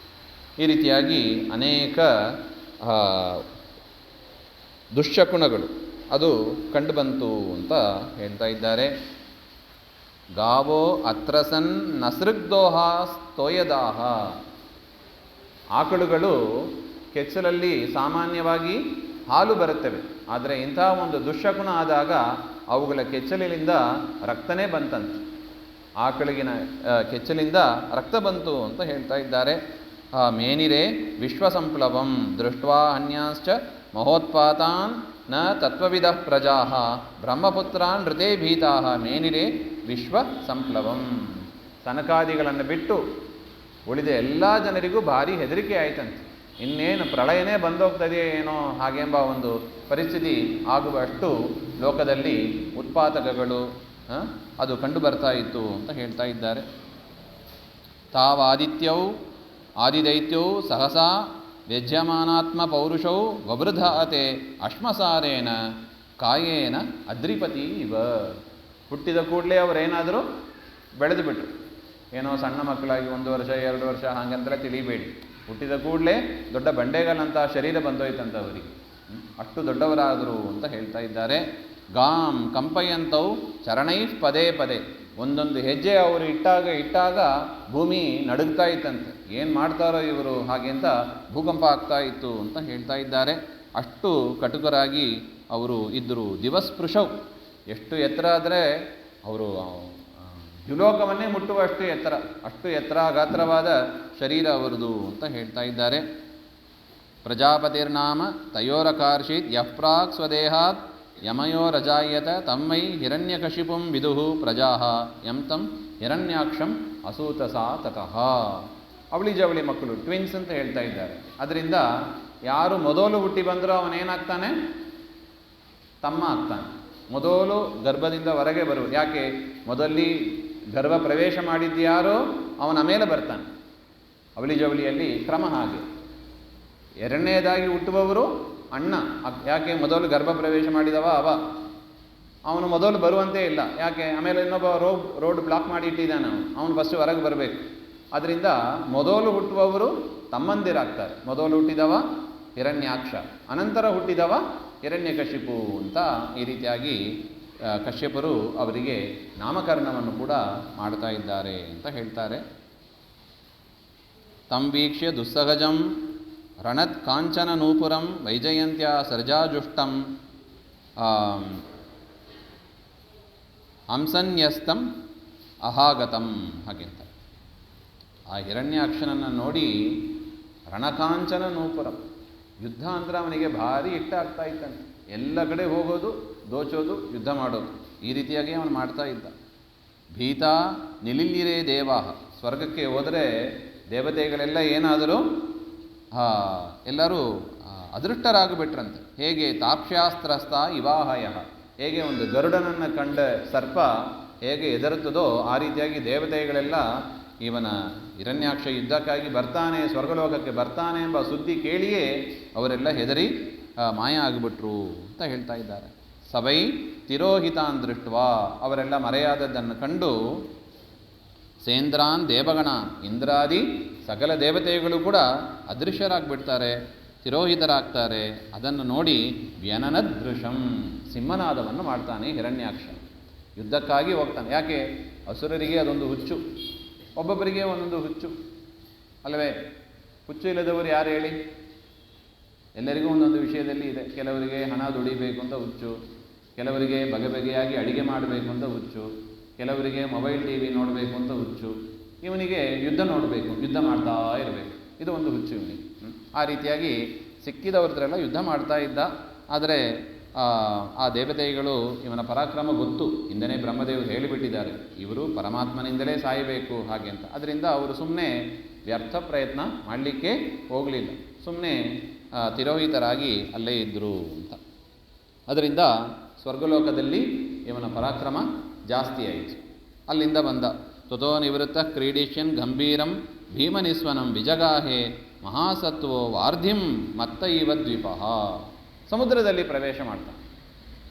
ಈ ರೀತಿಯಾಗಿ ಅನೇಕ ದುಶ್ಶಕುನಗಳು ಅದು ಕಂಡುಬಂತು ಅಂತ ಹೇಳ್ತಾ ಇದ್ದಾರೆ. ಗಾವೋ ಅತ್ರಸನ್ ನಸೃಗ್ದೋಹ ಸ್ತೋಯದಾಹ, ಆಕಳುಗಳು ಕೆಚ್ಚಲಲ್ಲಿ ಸಾಮಾನ್ಯವಾಗಿ ಹಾಲು ಬರುತ್ತವೆ, ಆದರೆ ಇಂಥ ಒಂದು ದುಶ್ಶಕುನ ಆದಾಗ ಅವುಗಳ ಕೆಚ್ಚಲಿನಿಂದ ರಕ್ತನೇ ಬಂತಂತೆ, ಆಕಳಿಗಿನ ಕೆಚ್ಚಲಿಂದ ರಕ್ತ ಬಂತು ಅಂತ ಹೇಳ್ತಾ ಇದ್ದಾರೆ. ಮೇನಿರೆ ವಿಶ್ವಸಂಪ್ಲವಂ ದೃಷ್ಟ್ವಾ ಅನ್ಯಾಶ್ಚ ಮಹೋತ್ಪಾತಾನ್ ನ ತತ್ವವಿದ ಪ್ರಜಾ ಬ್ರಹ್ಮಪುತ್ರಾನ್ ನೃತೆ ಭೀತಾ ಮೇನಿರೆ ವಿಶ್ವ ಸಂಪ್ಲವಂ. ಸನಕಾದಿಗಳನ್ನು ಬಿಟ್ಟು ಉಳಿದ ಎಲ್ಲ ಜನರಿಗೂ ಭಾರಿ ಹೆದರಿಕೆ ಆಯ್ತಂತೆ, ಇನ್ನೇನು ಪ್ರಳಯನೇ ಬಂದೋಗ್ತದೆ ಏನೋ ಹಾಗೆಂಬ ಒಂದು ಪರಿಸ್ಥಿತಿ ಆಗುವಷ್ಟು ಲೋಕದಲ್ಲಿ ಉತ್ಪಾತಕಗಳು ಅದು ಕಂಡು ಬರ್ತಾ ಇತ್ತು ಅಂತ ಹೇಳ್ತಾ ಇದ್ದಾರೆ. ತಾವಾದಿತ್ಯೌ ಆದಿದೈತ್ಯೌ ಸಹಸಾ ವ್ಯಜ್ಯಮಾನಾತ್ಮ ಪೌರುಷೌ ವವೃಧಾತೆ ಅಶ್ಮಸಾರೇಣ ಕಾಯೇನ ಅದ್ರಿಪತಿ ಇವ. ಹುಟ್ಟಿದ ಕೂಡಲೇ ಅವರೇನಾದರೂ ಬೆಳೆದು ಬಿಟ್ರು, ಏನೋ ಸಣ್ಣ ಮಕ್ಕಳಾಗಿ 1 ವರ್ಷ 2 ವರ್ಷ ಹಾಗಂತಲೇ ತಿಳಿಬೇಡಿ, ಹುಟ್ಟಿದ ಕೂಡಲೇ ದೊಡ್ಡ ಬಂಡೆಗಲ್ಲಂಥ ಶರೀರ ಬಂದೋಯ್ತಂತ ಅವರಿಗೆ, ಅಷ್ಟು ದೊಡ್ಡವರಾದರು ಅಂತ ಹೇಳ್ತಾ ಇದ್ದಾರೆ. ಗಾಂ ಕಂಪಯಂತೌ ಚರಣೈ ಪದೇ ಪದೇ, ಒಂದೊಂದು ಹೆಜ್ಜೆ ಅವರು ಇಟ್ಟಾಗ ಭೂಮಿ ನಡುಗ್ತಾ ಇತ್ತಂತೆ, ಏನು ಮಾಡ್ತಾರೋ ಇವರು ಹಾಗೆ ಅಂತ ಭೂಕಂಪ ಆಗ್ತಾ ಇತ್ತು ಅಂತ ಹೇಳ್ತಾ ಇದ್ದಾರೆ. ಅಷ್ಟು ಕಟುಕರಾಗಿ ಅವರು ಇದ್ದರು. ದಿವಸ್ಪೃಶವ್, ಎಷ್ಟು ಎತ್ತರ ಆದರೆ ಅವರು ದ್ಯುಲೋಕವನ್ನೇ ಮುಟ್ಟುವಷ್ಟು ಎತ್ತರ, ಅಷ್ಟು ಎತ್ತರ ಗಾತ್ರವಾದ ಶರೀರ ಅವರದು ಅಂತ ಹೇಳ್ತಾ ಇದ್ದಾರೆ. ಪ್ರಜಾಪತಿರ್ನಾಮ ತಯೋರಕಾರ್ಷಿತ್ ಯಃ ಪ್ರಾಕ್ ಸ್ವದೇಹಾತ್ ಯಮಯೋರಜಾಯತ ತಮ್ಮೈ ಹಿರಣ್ಯಕಶಿಪುಂ ವಿದುಹು ಪ್ರಜಾ ಯಂ ತಂ ಹಿರಣ್ಯಾಕ್ಷಂ ಅಸೂತಸಾ ತತಃ. ಅವಳಿ ಜವಳಿ ಮಕ್ಕಳು, ಟ್ವಿನ್ಸ್ ಅಂತ ಹೇಳ್ತಾ ಇದ್ದಾರೆ. ಅದರಿಂದ ಯಾರು ಮೊದಲು ಹುಟ್ಟಿ ಬಂದರೂ ಅವನೇನಾಗ್ತಾನೆ, ತಮ್ಮ ಆಗ್ತಾನೆ. ಮೊದಲು ಗರ್ಭದಿಂದ ಹೊರಗೆ ಬರು, ಯಾಕೆ ಮೊದಲಿ ಗರ್ಭ ಪ್ರವೇಶ ಮಾಡಿದ್ಯಾರೋ ಅವನ ಮೇಲೆ ಬರ್ತಾನೆ. ಅವಳಿ ಜವಳಿಯಲ್ಲಿ ಕ್ರಮ ಹಾಗೆ. ಎರಡನೇದಾಗಿ ಹುಟ್ಟುವವರು ಅಣ್ಣ, ಯಾಕೆ ಮೊದಲು ಗರ್ಭ ಪ್ರವೇಶ ಮಾಡಿದವ ಅವನು ಮೊದಲು ಬರುವಂತೆ ಇಲ್ಲ, ಯಾಕೆ ಆಮೇಲೆ ಇನ್ನೊಬ್ಬ ರೋಡ್ ಬ್ಲಾಕ್ ಮಾಡಿ ಇಟ್ಟಿದ್ದಾನೆ, ಅವನು ಫಸ್ಟ್ ಹೊರಗೆ ಬರಬೇಕು. ಅದರಿಂದ ಮೊದಲು ಹುಟ್ಟುವವರು ತಮ್ಮಂದಿರಾಗ್ತಾರೆ. ಮೊದಲು ಹುಟ್ಟಿದವ ಹಿರಣ್ಯಾಕ್ಷ, ಅನಂತರ ಹುಟ್ಟಿದವ ಹಿರಣ್ಯಕಶಿಪು ಅಂತ ಈ ರೀತಿಯಾಗಿ ಕಶ್ಯಪರು ಅವರಿಗೆ ನಾಮಕರಣವನ್ನು ಕೂಡ ಮಾಡ್ತಾ ಇದ್ದಾರೆ ಅಂತ ಹೇಳ್ತಾರೆ. ತಂ ವೀಕ್ಷ್ಯ ದುಸ್ಸಹಜಂ ರಣತ್ ಕಾಂಚನ ನೂಪುರಂ ವೈಜಯಂತ್ಯ ಸರ್ಜಾಜುಷ್ಟಂ ಹಂಸನ್ಯಸ್ತಂ ಅಹಾಗತಂ ಹಾಗೆಂತ. ಆ ಹಿರಣ್ಯಾಕ್ಷನನ್ನು ನೋಡಿ ರಣಕಾಂಚನ ನೂಪುರಂ, ಯುದ್ಧ ಅಂದ್ರೆ ಅವನಿಗೆ ಭಾರಿ ಇಷ್ಟ ಆಗ್ತಾ ಇತ್ತಂತೆ. ಎಲ್ಲ ಕಡೆ ಹೋಗೋದು, ದೋಚೋದು, ಯುದ್ಧ ಮಾಡೋದು, ಈ ರೀತಿಯಾಗಿ ಅವನು ಮಾಡ್ತಾ ಇದ್ದ. ಭೀತ ನಿಲಿಲ್ಲಿರೇ ದೇವಾಹ, ಸ್ವರ್ಗಕ್ಕೆ ಹೋದರೆ ದೇವತೆಗಳೆಲ್ಲ ಏನಾದರೂ ಎಲ್ಲರೂ ಅದೃಷ್ಟರಾಗಿಬಿಟ್ರಂತೆ. ಹೇಗೆ ತಾಪ್ಯಾಸ್ತ್ರಸ್ಥ ಇವಾಹಯ, ಹೇಗೆ ಒಂದು ಗರುಡನನ್ನು ಕಂಡ ಸರ್ಪ ಹೇಗೆ ಹೆದರುತ್ತದೋ ಆ ರೀತಿಯಾಗಿ ದೇವತೆಗಳೆಲ್ಲ ಇವನ ಹಿರಣ್ಯಾಕ್ಷ ಯುದ್ಧಕ್ಕಾಗಿ ಬರ್ತಾನೆ, ಸ್ವರ್ಗಲೋಕಕ್ಕೆ ಬರ್ತಾನೆ ಎಂಬ ಸುದ್ದಿ ಕೇಳಿಯೇ ಅವರೆಲ್ಲ ಹೆದರಿ ಮಾಯ ಆಗಿಬಿಟ್ರು ಅಂತ ಹೇಳ್ತಾ ಇದ್ದಾರೆ. ಸವೈ ತಿರೋಹಿತಾನ್ ದೃಷ್ಟ್ವಾ, ಅವರೆಲ್ಲ ಮರೆಯಾದದ್ದನ್ನು ಕಂಡು ಸೇಂದ್ರಾನ್ ದೇವಗಣ, ಇಂದ್ರಾದಿ ಸಕಲ ದೇವತೆಗಳು ಕೂಡ ಅದೃಶ್ಯರಾಗ್ಬಿಡ್ತಾರೆ, ತಿರೋಹಿತರಾಗ್ತಾರೆ. ಅದನ್ನು ನೋಡಿ ವ್ಯನನದೃಶಂ, ಸಿಂಹನಾದವನ್ನು ಮಾಡ್ತಾನೆ ಹಿರಣ್ಯಾಕ್ಷ. ಯುದ್ಧಕ್ಕಾಗಿ ಹೋಗ್ತಾನೆ. ಯಾಕೆ? ಅಸುರರಿಗೆ ಅದೊಂದು ಹುಚ್ಚು, ಒಬ್ಬೊಬ್ಬರಿಗೆ ಒಂದೊಂದು ಹುಚ್ಚು ಅಲ್ಲವೇ? ಹುಚ್ಚು ಇಲ್ಲದವರು ಯಾರು ಹೇಳಿ? ಎಲ್ಲರಿಗೂ ಒಂದೊಂದು ವಿಷಯದಲ್ಲಿ ಇದೆ. ಕೆಲವರಿಗೆ ಹಣ ದುಡಿಬೇಕು ಅಂತ ಹುಚ್ಚು, ಕೆಲವರಿಗೆ ಬಗೆ ಬಗೆಯಾಗಿ ಅಡಿಗೆ ಮಾಡಬೇಕು ಅಂತ ಹುಚ್ಚು, ಕೆಲವರಿಗೆ ಮೊಬೈಲ್ ಟಿ ವಿ ನೋಡಬೇಕು ಅಂತ ಹುಚ್ಚು, ಇವನಿಗೆ ಯುದ್ಧ ನೋಡಬೇಕು, ಯುದ್ಧ ಮಾಡ್ತಾ ಇರಬೇಕು, ಇದು ಒಂದು ಹುಚ್ಚು ಇವನಿಗೆ. ಆ ರೀತಿಯಾಗಿ ಸಿಕ್ಕಿದವ್ರದ್ರೆಲ್ಲ ಯುದ್ಧ ಮಾಡ್ತಾ ಇದ್ದ. ಆದರೆ ಆ ದೇವತೆಗಳು ಇವನ ಪರಾಕ್ರಮ ಗೊತ್ತು, ಹಿಂದನೇ ಬ್ರಹ್ಮದೇವರು ಹೇಳಿಬಿಟ್ಟಿದ್ದಾರೆ, ಇವರು ಪರಮಾತ್ಮನಿಂದಲೇ ಸಾಯಬೇಕು ಹಾಗೆ ಅಂತ. ಅದರಿಂದ ಅವರು ಸುಮ್ಮನೆ ವ್ಯರ್ಥ ಪ್ರಯತ್ನ ಮಾಡಲಿಕ್ಕೆ ಹೋಗಲಿಲ್ಲ, ಸುಮ್ಮನೆ ತಿರೋಹಿತರಾಗಿ ಅಲ್ಲೇ ಇದ್ದರು ಅಂತ. ಅದರಿಂದ ಸ್ವರ್ಗಲೋಕದಲ್ಲಿ ಇವನ ಪರಾಕ್ರಮ ಜಾಸ್ತಿ ಆಯಿತು. ಅಲ್ಲಿಂದ ಬಂದ. ತಥೋ ನಿವೃತ್ತ ಕ್ರೀಡಿಷ್ಯನ್ ಗಂಭೀರಂ ಭೀಮನಿಸ್ವನಂ ವಿಜಗಾಹೆ ಮಹಾಸತ್ವೋ ವಾರ್ಧಿಂ ಮತ್ತ ಇವ ದ್ವೀಪಃ. ಸಮುದ್ರದಲ್ಲಿ ಪ್ರವೇಶ ಮಾಡ್ತಾನೆ.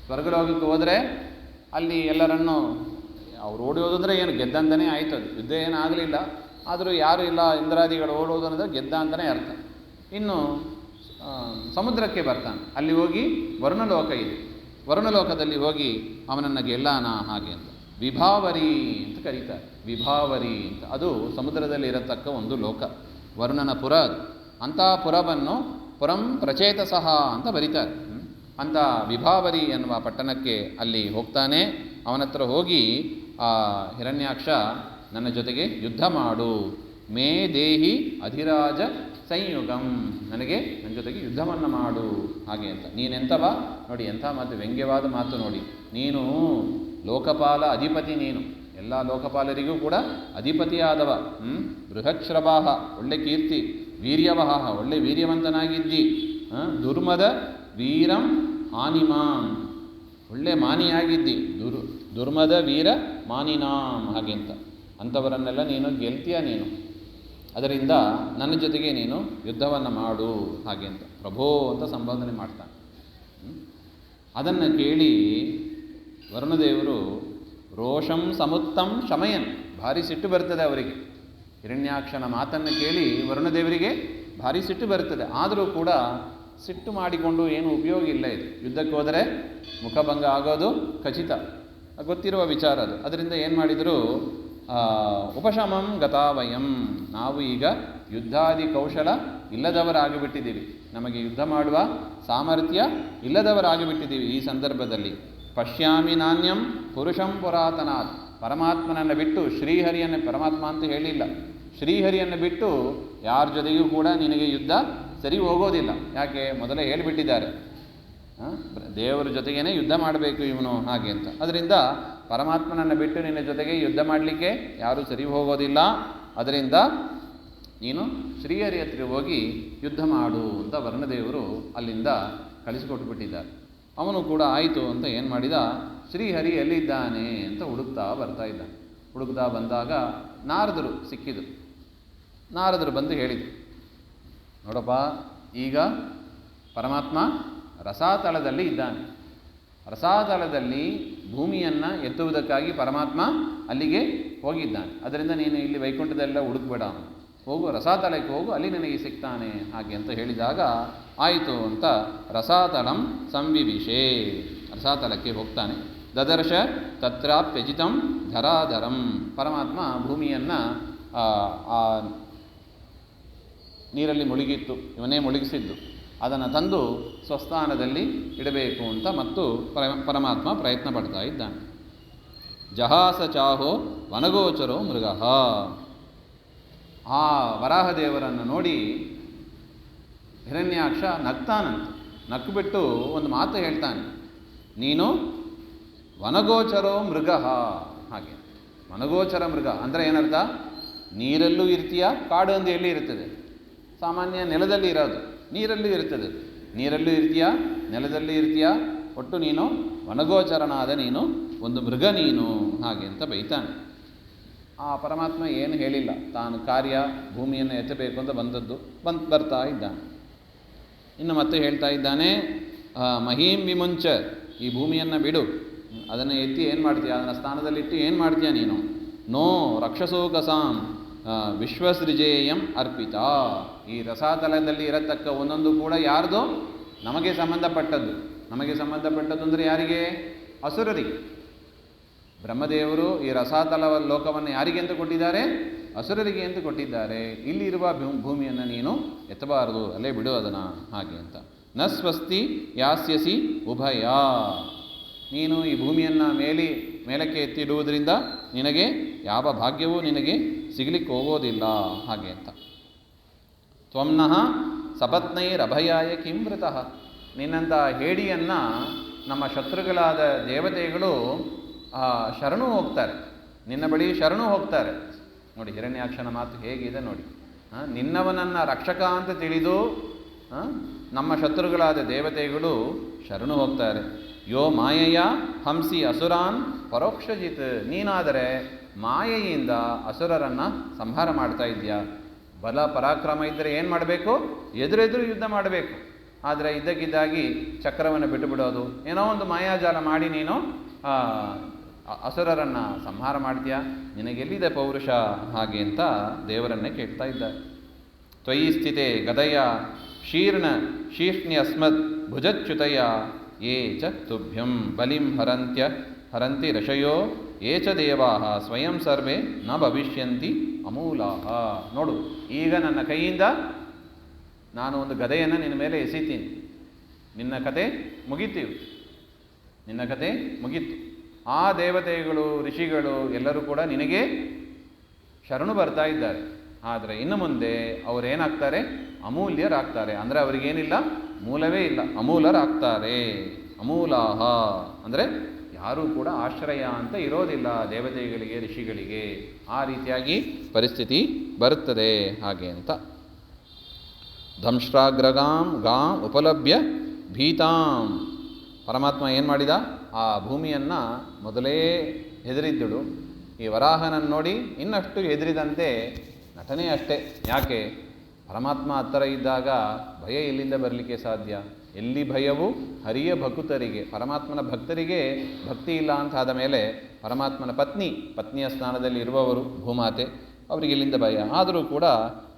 ಸ್ವರ್ಗಲೋಕಕ್ಕೆ ಹೋದರೆ ಅಲ್ಲಿ ಎಲ್ಲರನ್ನೂ ಅವ್ರು ಓಡಿ ಹೋದಂದರೆ ಏನು ಗೆದ್ದಂತಲೇ ಆಯಿತು. ಅದು ಯುದ್ಧ ಏನಾಗಲಿಲ್ಲ, ಆದರೂ ಯಾರೂ ಇಲ್ಲ, ಇಂದ್ರಾದಿಗಳು ಓಡೋದು ಅಂದರೆ ಗೆದ್ದ ಅಂತಲೇ ಅರ್ಥ. ಇನ್ನು ಸಮುದ್ರಕ್ಕೆ ಬರ್ತಾನೆ. ಅಲ್ಲಿ ಹೋಗಿ ವರುಣಲೋಕ ಇದೆ. ವರುಣಲೋಕದಲ್ಲಿ ಹೋಗಿ ಅವನನ್ನು ಗೆಲ್ಲಾನ ಹಾಗೆ ಅಂತ ವಿಭಾವರಿ ಅಂತ ಕರೀತಾರೆ. ವಿಭಾವರಿ ಅಂತ ಅದು ಸಮುದ್ರದಲ್ಲಿ ಇರತಕ್ಕ ಒಂದು ಲೋಕ, ವರುಣನ ಪುರ. ಅಂಥ ಪುರವನ್ನು ಪುರಂ ಪ್ರಚೇತಸಃ ಅಂತ ಬರೀತಾರೆ. ಅಂಥ ವಿಭಾವರಿ ಎನ್ನುವ ಪಟ್ಟಣಕ್ಕೆ ಅಲ್ಲಿ ಹೋಗ್ತಾನೆ. ಅವನ ಹತ್ರ ಹೋಗಿ ಆ ಹಿರಣ್ಯಾಕ್ಷ, ನನ್ನ ಜೊತೆಗೆ ಯುದ್ಧ ಮಾಡು, ಮೇ ದೇಹಿ ಅಧಿರಾಜ ಸಂಯುಗಂ, ನನಗೆ ನನ್ನ ಜೊತೆಗೆ ಯುದ್ಧವನ್ನು ಮಾಡು ಹಾಗೆ ಅಂತ. ನೀನೆಂಥವ ನೋಡಿ, ಎಂಥ ಮಾತು, ವ್ಯಂಗ್ಯವಾದ ಮಾತು ನೋಡಿ. ನೀನು ಲೋಕಪಾಲ ಅಧಿಪತಿ, ನೀನು ಎಲ್ಲ ಲೋಕಪಾಲರಿಗೂ ಕೂಡ ಅಧಿಪತಿಯಾದವ. ಬೃಹಚ್ರವಾಹ, ಒಳ್ಳೆ ಕೀರ್ತಿ, ವೀರ್ಯವಹ, ಒಳ್ಳೆ ವೀರ್ಯವಂತನಾಗಿದ್ದಿ. ದುರ್ಮದ ವೀರಂ ಹಾನಿಮಾಂ, ಒಳ್ಳೆ ಮಾನಿಯಾಗಿದ್ದಿ. ದುರ್ಮದ ವೀರ ಮಾನಿನಾಂ ಹಾಗೆ ಅಂತ. ಅಂಥವರನ್ನೆಲ್ಲ ನೀನು ಗೆಲ್ತೀಯ ನೀನು. ಅದರಿಂದ ನನ್ನ ಜೊತೆಗೆ ನೀನು ಯುದ್ಧವನ್ನು ಮಾಡು ಹಾಗೆ ಅಂತ ಪ್ರಭೋ ಅಂತ ಸಂಬೋಧನೆ ಮಾಡ್ತಾನೆ. ಅದನ್ನು ಕೇಳಿ ವರುಣದೇವರು ರೋಷಂ ಸಮುತ್ತಂ ಶಮಯನ್, ಭಾರಿ ಸಿಟ್ಟು ಬರ್ತದೆ ಅವರಿಗೆ. ಹಿರಣ್ಯಾಕ್ಷನ ಮಾತನ್ನು ಕೇಳಿ ವರುಣದೇವರಿಗೆ ಭಾರಿ ಸಿಟ್ಟು ಬರ್ತದೆ. ಆದರೂ ಕೂಡ ಸಿಟ್ಟು ಮಾಡಿಕೊಂಡು ಏನು ಉಪಯೋಗ ಇಲ್ಲ. ಇದು ಯುದ್ಧಕ್ಕೆ ಹೋದರೆ ಮುಖಭಂಗ ಆಗೋದು ಖಚಿತ, ಗೊತ್ತಿರುವ ವಿಚಾರ ಅದು. ಅದರಿಂದ ಏನು ಮಾಡಿದರು, ಉಪಶಮಂ ಗತಾವಯಂ, ನಾವು ಈಗ ಯುದ್ಧಾದಿ ಕೌಶಲ ಇಲ್ಲದವರಾಗಿಬಿಟ್ಟಿದ್ದೀವಿ, ನಮಗೆ ಯುದ್ಧ ಮಾಡುವ ಸಾಮರ್ಥ್ಯ ಇಲ್ಲದವರಾಗಿಬಿಟ್ಟಿದ್ದೀವಿ ಈ ಸಂದರ್ಭದಲ್ಲಿ. ಪಶ್ಯಾಮಿ ನಾಣ್ಯಂ ಪುರುಷಂ ಪುರಾತನಾತ್, ಪರಮಾತ್ಮನನ್ನು ಬಿಟ್ಟು ಶ್ರೀಹರಿಯನ್ನು, ಪರಮಾತ್ಮ ಅಂತ ಹೇಳಿಲ್ಲ, ಶ್ರೀಹರಿಯನ್ನು ಬಿಟ್ಟು ಯಾರ ಜೊತೆಗೂ ಕೂಡ ನಿನಗೆ ಯುದ್ಧ ಸರಿ ಹೋಗೋದಿಲ್ಲ. ಯಾಕೆ, ಮೊದಲೇ ಹೇಳಿಬಿಟ್ಟಿದ್ದಾರೆ, ದೇವರ ಜೊತೆಗೇ ಯುದ್ಧ ಮಾಡಬೇಕು ಇವನು ಹಾಗೆ ಅಂತ. ಅದರಿಂದ ಪರಮಾತ್ಮನನ್ನು ಬಿಟ್ಟು ನಿನ್ನ ಜೊತೆಗೆ ಯುದ್ಧ ಮಾಡಲಿಕ್ಕೆ ಯಾರೂ ಸರಿ ಹೋಗೋದಿಲ್ಲ. ಅದರಿಂದ ನೀನು ಶ್ರೀಹರಿ ಹತ್ರ ಹೋಗಿ ಯುದ್ಧ ಮಾಡು ಅಂತ ವರುಣದೇವರು ಅಲ್ಲಿಂದ ಕಳಿಸಿಕೊಟ್ಬಿಟ್ಟಿದ್ದಾರೆ. ಅವನು ಕೂಡ ಆಯಿತು ಅಂತ ಏನು ಮಾಡಿದ, ಶ್ರೀಹರಿ ಎಲ್ಲಿದ್ದಾನೆ ಅಂತ ಹುಡುಕ್ತಾ ಬರ್ತಾ ಇದ್ದ. ಹುಡುಕ್ತಾ ಬಂದಾಗ ನಾರದರು ಸಿಕ್ಕಿದರು. ನಾರದರು ಬಂದು ಹೇಳಿದರು, ನೋಡಪ್ಪ, ಈಗ ಪರಮಾತ್ಮ ರಸಾತಳದಲ್ಲಿ ಇದ್ದಾನೆ. ರಸಾತಳದಲ್ಲಿ ಭೂಮಿಯನ್ನು ಎತ್ತುವುದಕ್ಕಾಗಿ ಪರಮಾತ್ಮ ಅಲ್ಲಿಗೆ ಹೋಗಿದ್ದಾನೆ. ಅದರಿಂದ ನೀನು ಇಲ್ಲಿ ವೈಕುಂಠದೆಲ್ಲ ಹುಡುಕ್ಬೇಡ, ಹೋಗು ರಸಾತಳಕ್ಕೆ ಹೋಗು, ಅಲ್ಲಿ ನನಗೆ ಸಿಗ್ತಾನೆ ಹಾಗೆ ಅಂತ ಹೇಳಿದಾಗ ಆಯಿತು ಅಂತ ರಸಾತಳಂ ಸಂವಿವಿಶೇ, ರಸಾತಳಕ್ಕೆ ಹೋಗ್ತಾನೆ. ದದರ್ಶ ತತ್ರಾಪ್ಯಜಿತಂ ಧರಾಧರಂ, ಪರಮಾತ್ಮ ಭೂಮಿಯನ್ನು ಆ ನೀರಲ್ಲಿ ಮುಳುಗಿತ್ತು, ಇವನೇ ಮುಳುಗಿಸಿದ್ದು, ಅದನ್ನು ತಂದು ಸ್ವಸ್ಥಾನದಲ್ಲಿ ಇಡಬೇಕು ಅಂತ ಮತ್ತು ಪರಮಾತ್ಮ ಪ್ರಯತ್ನ ಪಡ್ತಾ ಇದ್ದಾನೆ. ಜಹಾಸ ಚಾಹೋ ವನಗೋಚರೋ ಮೃಗಃ, ಆ ವರಾಹದೇವರನ್ನು ನೋಡಿ ಹಿರಣ್ಯಾಕ್ಷ ನಗ್ತಾನಂತೆ. ನಕ್ಬಿಟ್ಟು ಒಂದು ಮಾತು ಹೇಳ್ತಾನೆ, ನೀನು ವನಗೋಚರೋ ಮೃಗಃ ಹಾಗೆ. ವನಗೋಚರ ಮೃಗ ಅಂದರೆ ಏನರ್ಥ, ನೀರಲ್ಲೂ ಇರ್ತೀಯ, ಕಾಡು ಅಂದು ಎಲ್ಲಿ ಇರ್ತದೆ, ಸಾಮಾನ್ಯ ನೆಲದಲ್ಲಿ ಇರೋದು, ನೀರಲ್ಲೂ ಇರ್ತದೆ. ನೀರಲ್ಲೂ ಇರ್ತೀಯ, ನೆಲದಲ್ಲಿ ಇರ್ತೀಯ, ಒಟ್ಟು ನೀನು ವನಗೋಚರನಾದ ನೀನು ಒಂದು ಮೃಗ ನೀನು ಹಾಗೆ ಅಂತ ಬೈತಾನೆ. ಆ ಪರಮಾತ್ಮ ಏನು ಹೇಳಿಲ್ಲ, ತಾನು ಕಾರ್ಯ ಭೂಮಿಯನ್ನು ಎತ್ತಬೇಕು ಅಂತ ಬರ್ತಾ ಇದ್ದಾನೆ. ಇನ್ನು ಮತ್ತೆ ಹೇಳ್ತಾ ಇದ್ದಾನೆ, ಮಹೀಂ ವಿಮುಂಚ, ಈ ಭೂಮಿಯನ್ನು ಬಿಡು, ಅದನ್ನು ಎತ್ತಿ ಏನು ಮಾಡ್ತೀಯ, ಅದನ್ನು ಸ್ಥಾನದಲ್ಲಿಟ್ಟು ಏನು ಮಾಡ್ತೀಯ ನೀನು. ನೋ ರಕ್ಷಸೋಕಸಾಂ ವಿಶ್ವಸೃಜೇಯಂ ಅರ್ಪಿತ, ಈ ರಸಾತಲದಲ್ಲಿ ಇರತಕ್ಕ ಒಂದೊಂದು ಕೂಡ ಯಾರ್ದು, ನಮಗೆ ಸಂಬಂಧಪಟ್ಟದ್ದು. ನಮಗೆ ಸಂಬಂಧಪಟ್ಟದ್ದು ಅಂದರೆ ಯಾರಿಗೆ, ಅಸುರರಿಗೆ. ಬ್ರಹ್ಮದೇವರು ಈ ರಸಾತಲ ಲೋಕವನ್ನು ಯಾರಿಗೆ ಅಂತ ಕೊಟ್ಟಿದ್ದಾರೆ, ಅಸುರರಿಗೆ ಅಂತ ಕೊಟ್ಟಿದ್ದಾರೆ. ಇಲ್ಲಿರುವ ಭೂಮಿಯನ್ನು ನೀನು ಎತ್ತಬಾರದು, ಅಲ್ಲೇ ಬಿಡು ಅದನ್ನು ಹಾಗೆ ಅಂತ. ನ ಸ್ವಸ್ತಿ ಯಾಸ್ಯಸಿ ಉಭಯ, ನೀನು ಈ ಭೂಮಿಯನ್ನು ಮೇಲಕ್ಕೆ ಎತ್ತಿಡುವುದರಿಂದ ನಿನಗೆ ಯಾವ ಭಾಗ್ಯವೂ ನಿನಗೆ ಸಿಗಲಿಕ್ಕೆ ಹೋಗೋದಿಲ್ಲ ಹಾಗೆ ಅಂತ. ತ್ವಮ್ನಃ ಸಪತ್ನೈರಭಯಾಯ ಕಿಂವೃತಃ, ನಿನ್ನಂಥ ಹೇಡಿಯನ್ನು ನಮ್ಮ ಶತ್ರುಗಳಾದ ದೇವತೆಗಳು ಶರಣು ಹೋಗ್ತಾರೆ, ನಿನ್ನ ಬಳಿ ಶರಣು ಹೋಗ್ತಾರೆ. ನೋಡಿ ಹಿರಣ್ಯಾಕ್ಷನ ಮಾತು ಹೇಗಿದೆ ನೋಡಿ. ನಿನ್ನವನನ್ನು ರಕ್ಷಕ ಅಂತ ತಿಳಿದು ನಮ್ಮ ಶತ್ರುಗಳಾದ ದೇವತೆಗಳು ಶರಣು ಹೋಗ್ತಾರೆ. ಯೋ ಮಾಯೆಯ ಹಂಸಿ ಅಸುರಾನ್ ಪರೋಕ್ಷಜಿತ್, ನೀನಾದರೆ ಮಾಯೆಯಿಂದ ಅಸುರರನ್ನು ಸಂಹಾರ ಮಾಡ್ತಾ ಇದೆಯಾ. ಬಲ ಪರಾಕ್ರಮ ಇದ್ದರೆ ಏನು ಮಾಡಬೇಕು? ಎದುರೆದುರು ಯುದ್ಧ ಮಾಡಬೇಕು. ಆದರೆ ಇದ್ದಕ್ಕಿದ್ದಾಗಿ ಚಕ್ರವನ್ನು ಬಿಟ್ಟು ಬಿಡೋದು, ಏನೋ ಒಂದು ಮಾಯಾಜಾಲ ಮಾಡಿ ನೀನು ಅಸುರರನ್ನು ಸಂಹಾರ ಮಾಡ್ತೀಯಾ, ನಿನಗೆಲ್ಲಿದೆ ಪೌರುಷ? ಹಾಗೆ ಅಂತ ದೇವರನ್ನೇ ಕೇಳ್ತಾ ಇದ್ದಾರೆ. ತ್ವಯಿ ಸ್ಥಿತೆ ಗದಯ ಶೀರ್ಣ್ಯಸ್ಮತ್ ಭುಜಚ್ಯುತಯ ಯೇ ಚ ತುಭ್ಯಂ ಬಲಿಂ ಹರಂತಿ ರಶಯೋ ಯೇ ಚ ದೇವಾಃ ಸ್ವಯಂ ಸರ್ವೇ ನ ಭವಿಷ್ಯಂತಿ ಅಮೂಲಾಃ. ನೋಡು, ಈಗ ನನ್ನ ಕೈಯಿಂದ ನಾನು ಒಂದು ಗದೆಯನ್ನು ನಿನ್ನ ಮೇಲೆ ಎಸಿತೀನಿ. ನಿನ್ನ ಕತೆ ಮುಗೀತು, ನಿನ್ನ ಕತೆ ಮುಗೀತು. ಆ ದೇವತೆಗಳು, ಋಷಿಗಳು ಎಲ್ಲರೂ ಕೂಡ ನಿನಗೆ ಶರಣು ಬರ್ತಾ ಇದ್ದಾರೆ. ಆದರೆ ಇನ್ನು ಮುಂದೆ ಅವರೇನಾಗ್ತಾರೆ? ಅಮೂಲ್ಯರಾಗ್ತಾರೆ. ಅಂದರೆ ಅವರಿಗೇನಿಲ್ಲ, ಮೂಲವೇ ಇಲ್ಲ, ಅಮೂಲರಾಗ್ತಾರೆ. ಅಮೂಲಾಹ ಅಂದರೆ ಯಾರೂ ಕೂಡ ಆಶ್ರಯ ಅಂತ ಇರೋದಿಲ್ಲ ದೇವತೆಗಳಿಗೆ, ಋಷಿಗಳಿಗೆ. ಆ ರೀತಿಯಾಗಿ ಪರಿಸ್ಥಿತಿ ಬರುತ್ತದೆ. ಹಾಗೆ ಅಂತ ದಂಶ್ರಾಗ್ರಗಾಂ ಗಾಂ ಉಪಲಭ್ಯ ಭೀತಾಂ. ಪರಮಾತ್ಮ ಏನು ಮಾಡಿದ? ಆ ಭೂಮಿಯನ್ನು ಮೊದಲೇ ಹೆದರಿದ್ದಳು. ಈ ವರಾಹನನ್ನು ನೋಡಿ ಇನ್ನಷ್ಟು ಹೆದರಿದಂತೆ ನಟನೆ ಅಷ್ಟೇ. ಯಾಕೆ? ಪರಮಾತ್ಮ ಹತ್ತಿರ ಇದ್ದಾಗ ಭಯ ಎಲ್ಲಿಂದ ಬರಲಿಕ್ಕೆ ಸಾಧ್ಯ? ಎಲ್ಲಿ ಭಯವು? ಹರಿಯ ಭಕ್ತರಿಗೆ, ಪರಮಾತ್ಮನ ಭಕ್ತರಿಗೆ ಭಕ್ತಿ ಇಲ್ಲ ಅಂತ ಆದ ಮೇಲೆ ಪರಮಾತ್ಮನ ಪತ್ನಿಯ ಸ್ಥಾನದಲ್ಲಿ ಇರುವವರು ಭೂಮಾತೆ, ಅವರಿಗೆ ಇಲ್ಲಿಂದ ಭಯ. ಆದರೂ ಕೂಡ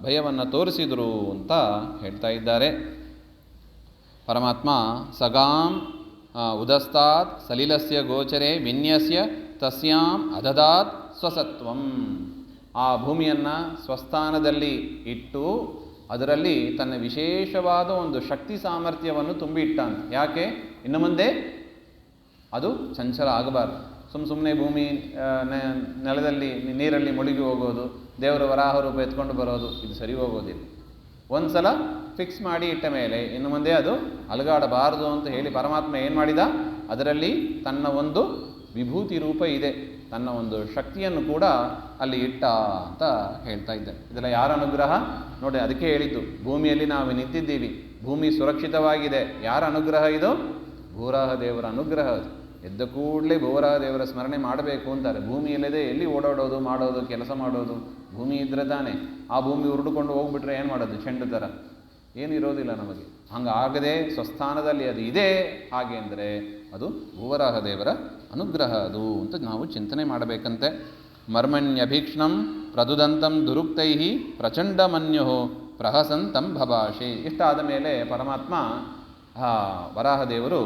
ಭಯವನ್ನು ತೋರಿಸಿದರು ಅಂತ ಹೇಳ್ತಾ ಇದ್ದಾರೆ. ಪರಮಾತ್ಮ ಸಗಾಂ ಉದಸ್ತಾತ್ ಸಲಿಲಸ್ಯ ಗೋಚರೆ ವಿನ್ಯಸ್ಯ ತಸ್ಯಾಂ ಅದದಾತ್ ಸ್ವಸತ್ವಂ. ಆ ಭೂಮಿಯನ್ನು ಸ್ವಸ್ಥಾನದಲ್ಲಿ ಇಟ್ಟು ಅದರಲ್ಲಿ ತನ್ನ ವಿಶೇಷವಾದ ಒಂದು ಶಕ್ತಿ ಸಾಮರ್ಥ್ಯವನ್ನು ತುಂಬಿ ಇಟ್ಟಾಂತ. ಯಾಕೆ? ಇನ್ನು ಮುಂದೆ ಅದು ಚಂಚಲ ಆಗಬಾರ್ದು. ಸುಮ್ಮನೆ ಭೂಮಿ ನೆಲದಲ್ಲಿ ನೀರಲ್ಲಿ ಮುಳುಗಿ ಹೋಗೋದು, ದೇವರ ವರಾಹ ರೂಪ ಎತ್ಕೊಂಡು ಬರೋದು, ಇದು ಸರಿ ಹೋಗೋದಿಲ್ಲ. ಒಂದು ಸಲ ಫಿಕ್ಸ್ ಮಾಡಿ ಇಟ್ಟ ಮೇಲೆ ಇನ್ನು ಮುಂದೆ ಅದು ಅಲುಗಾಡಬಾರದು ಅಂತ ಹೇಳಿ ಪರಮಾತ್ಮ ಏನು ಮಾಡಿದ? ಅದರಲ್ಲಿ ತನ್ನ ಒಂದು ವಿಭೂತಿ ರೂಪ ಇದೆ, ತನ್ನ ಒಂದು ಶಕ್ತಿಯನ್ನು ಕೂಡ ಅಲ್ಲಿ ಇಟ್ಟ ಅಂತ ಹೇಳ್ತಾ ಇದ್ದೆ. ಇದೆಲ್ಲ ಯಾರ ಅನುಗ್ರಹ ನೋಡಿ. ಅದಕ್ಕೆ ಹೇಳಿದ್ದು, ಭೂಮಿಯಲ್ಲಿ ನಾವು ನಿಂತಿದ್ದೀವಿ, ಭೂಮಿ ಸುರಕ್ಷಿತವಾಗಿದೆ. ಯಾರ ಅನುಗ್ರಹ ಇದು? ಭೂವರಾಹ ದೇವರ ಅನುಗ್ರಹ. ಅದು ಎದ್ದ ಕೂಡಲೇ ಭೂವರಾಹ ದೇವರ ಸ್ಮರಣೆ ಮಾಡಬೇಕು ಅಂತಾರೆ. ಭೂಮಿ ಇಲ್ಲದೆ ಎಲ್ಲಿ ಓಡಾಡೋದು, ಮಾಡೋದು, ಕೆಲಸ ಮಾಡೋದು? ಭೂಮಿ ಇದ್ರೆ ತಾನೆ. ಆ ಭೂಮಿ ಉರುಡ್ಕೊಂಡು ಹೋಗ್ಬಿಟ್ರೆ ಏನು ಮಾಡೋದು? ಚೆಂಡು ಥರ ಏನಿರೋದಿಲ್ಲ ನಮಗೆ. ಹಂಗಾಗದೆ ಸ್ವಸ್ಥಾನದಲ್ಲಿ ಅದು ಇದೆ. ಹಾಗೆ ಅಂದರೆ ಅದು ಭೂವರಾಹ ದೇವರ ಅನುಗ್ರಹ ಅದು ಅಂತ ನಾವು ಚಿಂತನೆ ಮಾಡಬೇಕಂತೆ. ಮರ್ಮಣ್ಯಭೀಕ್ಷ್ಣಂ ಪ್ರದುದಂತಂ ದುರುಕ್ತೈ ಪ್ರಚಂಡಮನ್ಯು ಪ್ರಹಸಂತಂ ಭಭಾಷೆ. ಇಷ್ಟಾದ ಮೇಲೆ ಪರಮಾತ್ಮ ವರಾಹದೇವರು